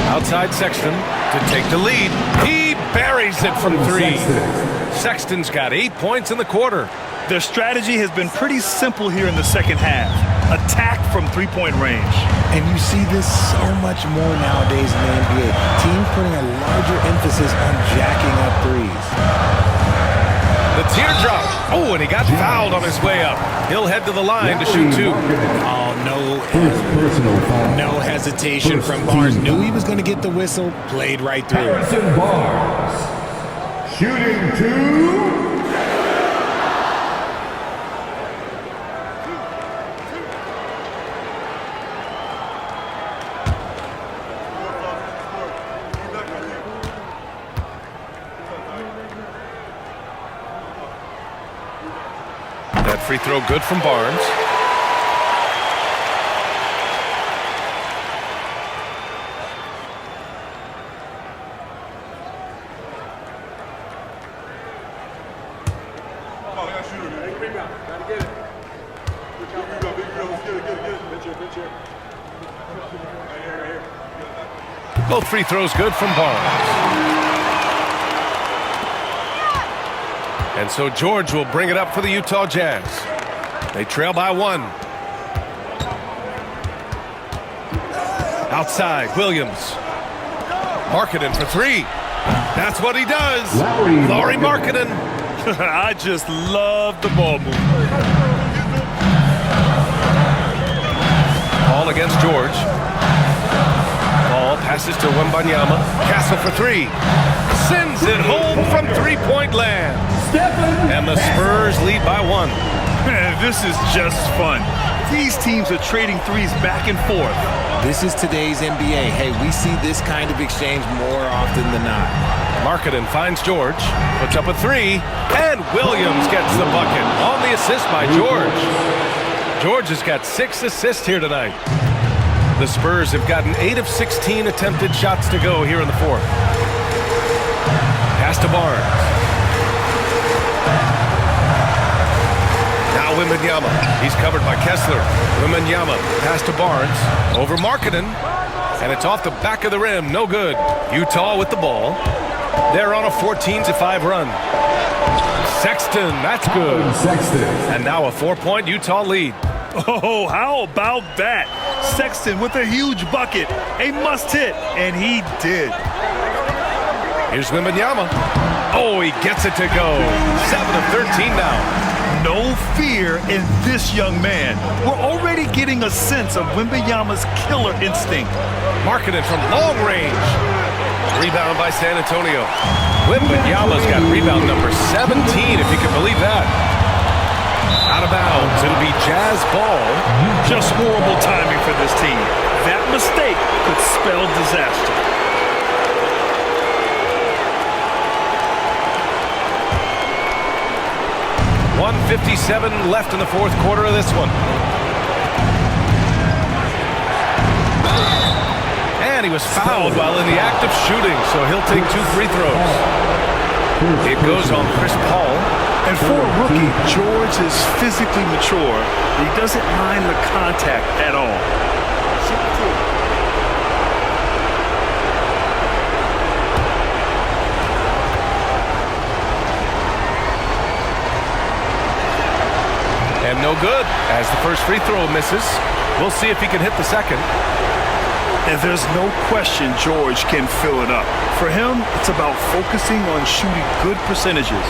Outside Sexton to take the lead. He buries it from 3. Sexton's got 8 points in the quarter. Their strategy has been pretty simple here in the second half. Attack from three-point range. And you see this so much more nowadays in the NBA. Teams putting a larger emphasis on jacking up threes. The teardrop. Oh, and he got fouled on his way up. He'll head to the line to shoot 2. Oh, no hesitation from Barnes. Knew he was going to get the whistle. Played right through. Harrison Barnes. Shooting 2. free throw good from Barnes. Both free throws good from Barnes. And so George will bring it up for the Utah Jazz. They trail by 1. Outside, Williams. Markkanen for 3. That's what he does. Lauri Markkanen. I just love the ball move. Ball against George. Ball passes to Wembanyama. Castle for 3. Sends it home from three-point land. And the Spurs lead by 1. Man, this is just fun. These teams are trading threes back and forth. This is today's NBA. Hey, we see this kind of exchange more often than not. Markkanen finds George, puts up a 3, and Williams gets the bucket on the assist by George. George has got 6 assists here tonight. The Spurs have gotten 8 of 16 attempted shots to go here in the 4th. Pass to Barnes. Now Wembanyama. He's covered by Kessler. Wembanyama. Pass to Barnes. Over Markkanen. And it's off the back of the rim. No good. Utah with the ball. They're on a 14-5 run. Sexton. That's good. And now a 4-point Utah lead. Oh, how about that? Sexton with a huge bucket. A must hit. And he did. Here's Wembanyama. Oh, he gets it to go. 7 of 13 now. No fear in this young man. We're already getting a sense of Wembanyama's killer instinct. Markkanen from long range. Rebound by San Antonio. Wembanyama's got rebound number 17, if you can believe that. Out of bounds. It'll be Jazz ball. Just horrible timing for this team. That mistake could spell disaster. 1:57 left in the 4th quarter of this one. And he was fouled while in the act of shooting, so he'll take 2 free throws. It goes on Chris Paul. And for a rookie, George is physically mature. He doesn't mind the contact at all. And no good, as the first free throw misses. We'll see if he can hit the second. And there's no question George can fill it up. For him, it's about focusing on shooting good percentages.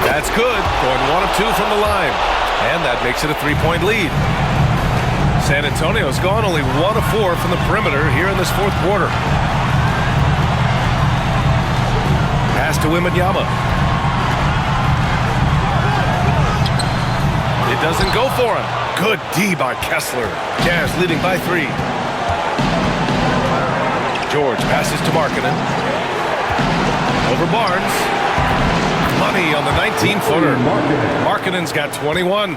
That's good, going 1 of 2 from the line. And that makes it a 3-point lead. San Antonio's gone only 1 of 4 from the perimeter here in this 4th quarter. Pass to Wembanyama. It doesn't go for him. Good D by Kessler. Jazz leading by 3. George passes to Markkanen. Over Barnes. Money on the 19-footer. Markkanen's got 21.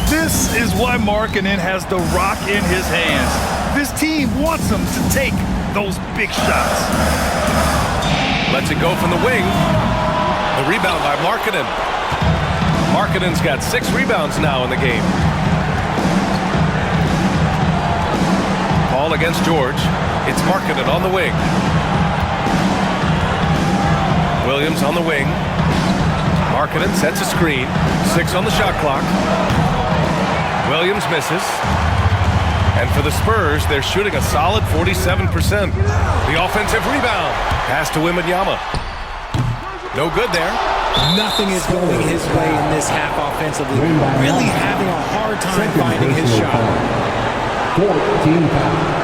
This is why Markkanen has the rock in his hands. This team wants him to take those big shots. Lets it go from the wing. The rebound by Markkanen. Markkanen's got 6 rebounds now in the game. Ball against George. It's Markkanen on the wing. Williams on the wing. Markkanen sets a screen. 6 on the shot clock. Williams misses. And for the Spurs, they're shooting a solid 47%. The offensive rebound. Pass to Wembanyama. No good there. Nothing is going his way in this half offensively. Really having a hard time finding his shot. 14 fouls.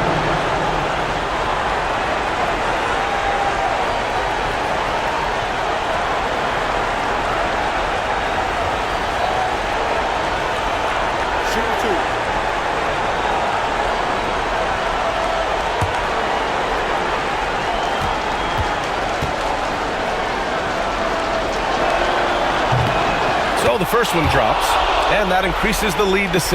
So the first one drops, and that increases the lead to 6.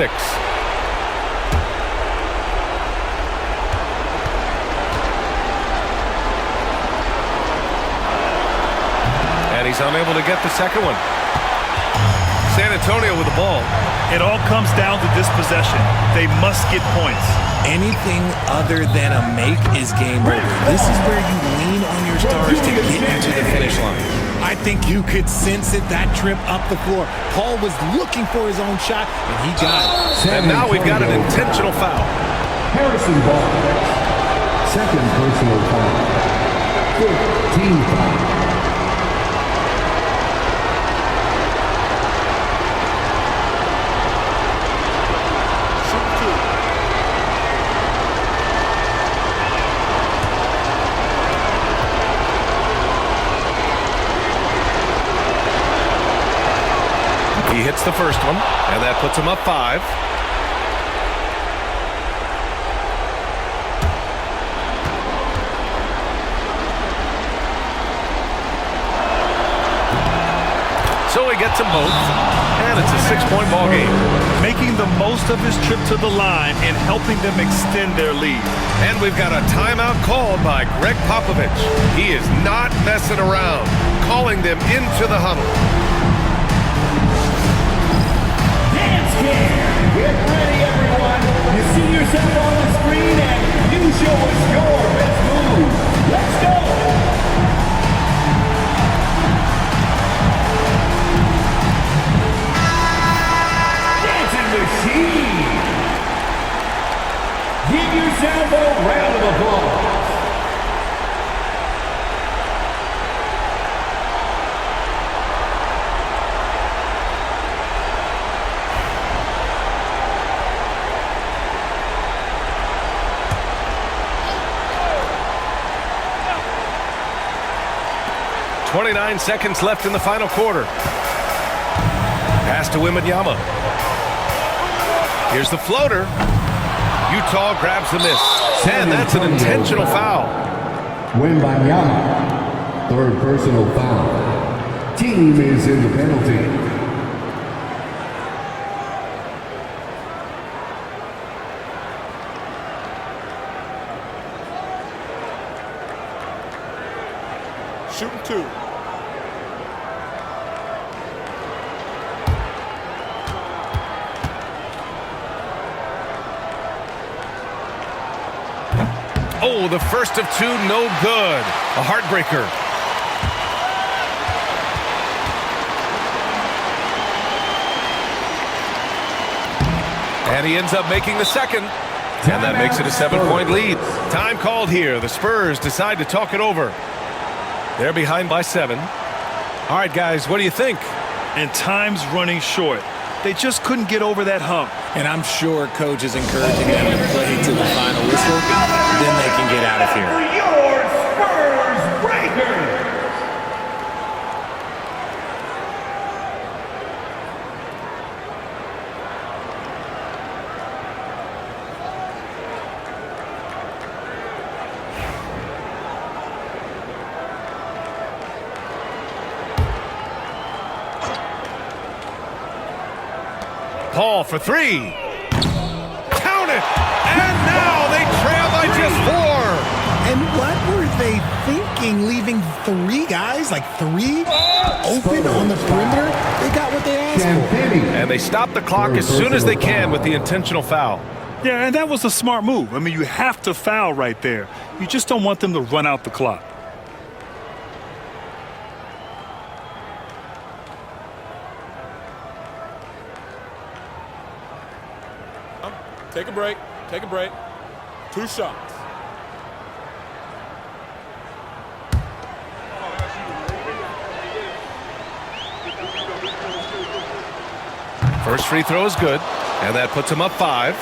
And he's unable to get the second one. San Antonio with the ball. It all comes down to this possession. They must get points. Anything other than a make is game over. This is where you lean on your stars to get into the finish line. I think you could sense it that trip up the floor. Paul was looking for his own shot, and he got it. And now we've got an intentional foul. Harrison Ball. Second personal foul. 15 foul. He hits the first one, and that puts him up 5. So he gets them both, and it's a 6-point ball game. Making the most of his trip to the line and helping them extend their lead. And we've got a timeout called by Greg Popovich. He is not messing around, calling them into the huddle. Get ready, everyone. You see yourself on the screen and you show us your best move. Let's go. Dancing machine. Give yourself a round of applause. .29 seconds left in the final quarter. Pass to Wembanyama. Here's the floater. Utah grabs the miss. And that's an intentional foul. Wembanyama, third personal foul. Team is in the penalty. Shooting 2. Oh, the first of 2, no good. A heartbreaker. And he ends up making the second. And that makes it a 7-point lead. Time called here. The Spurs decide to talk it over. They're behind by 7. All right, guys, what do you think? And time's running short. They just couldn't get over that hump. And I'm sure coach is encouraging them to play to the final whistle. Then they can get out of here. Your Spurs Breakers. Paul for 3. Count it! And now they trail by just 4. And what were they thinking, leaving 3 guys, like 3, open on the perimeter? They got what they asked for. And they stop the clock as soon as they can with the intentional foul. Yeah, and that was a smart move. I mean, you have to foul right there. You just don't want them to run out the clock. Take a break. Take a break. 2 shots. First free throw is good, and that puts him up 5.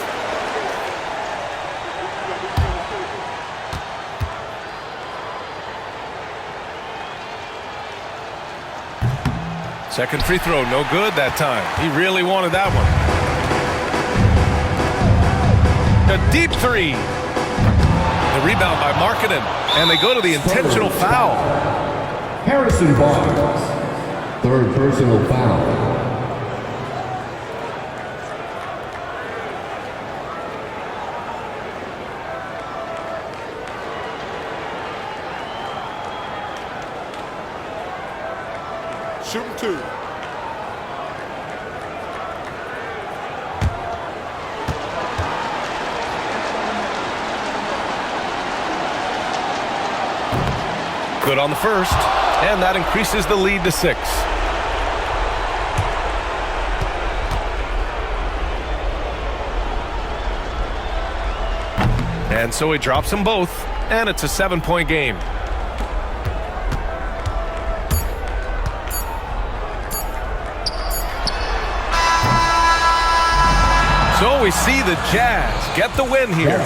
Second free throw, no good that time. He really wanted that one. A deep 3. The rebound by Markkanen, and they go to the intentional foul. Harrison Barnes, third personal foul. shooting 2. Good on the first, and that increases the lead to 6. And so he drops them both, and it's a 7-point game. So we see the Jazz get the win here.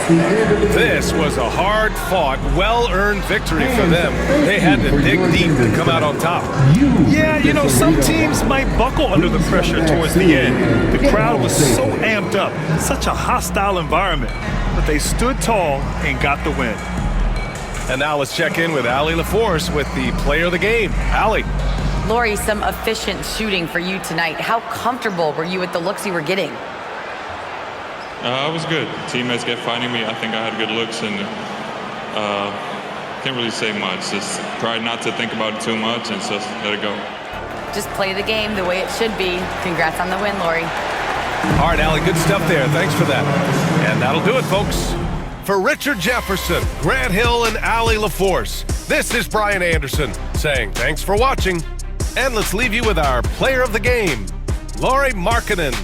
This was a hard-fought, well-earned victory for them. They had to dig deep to come out on top. Yeah, you know, some teams might buckle under the pressure towards the end. The crowd was so amped up, such a hostile environment. But they stood tall and got the win. And now let's check in with Allie LaForce with the player of the game. Allie. Lori, some efficient shooting for you tonight. How comfortable were you with the looks you were getting? I was good. Teammates kept finding me. I think I had good looks, and can't really say much. Just try not to think about it too much and just let it go. Just play the game the way it should be. Congrats on the win, Lori. All right, Allie, good stuff there. Thanks for that. And that'll do it, folks. For Richard Jefferson, Grant Hill, and Allie LaForce, this is Brian Anderson saying thanks for watching. And let's leave you with our player of the game, Lauri Markkanen.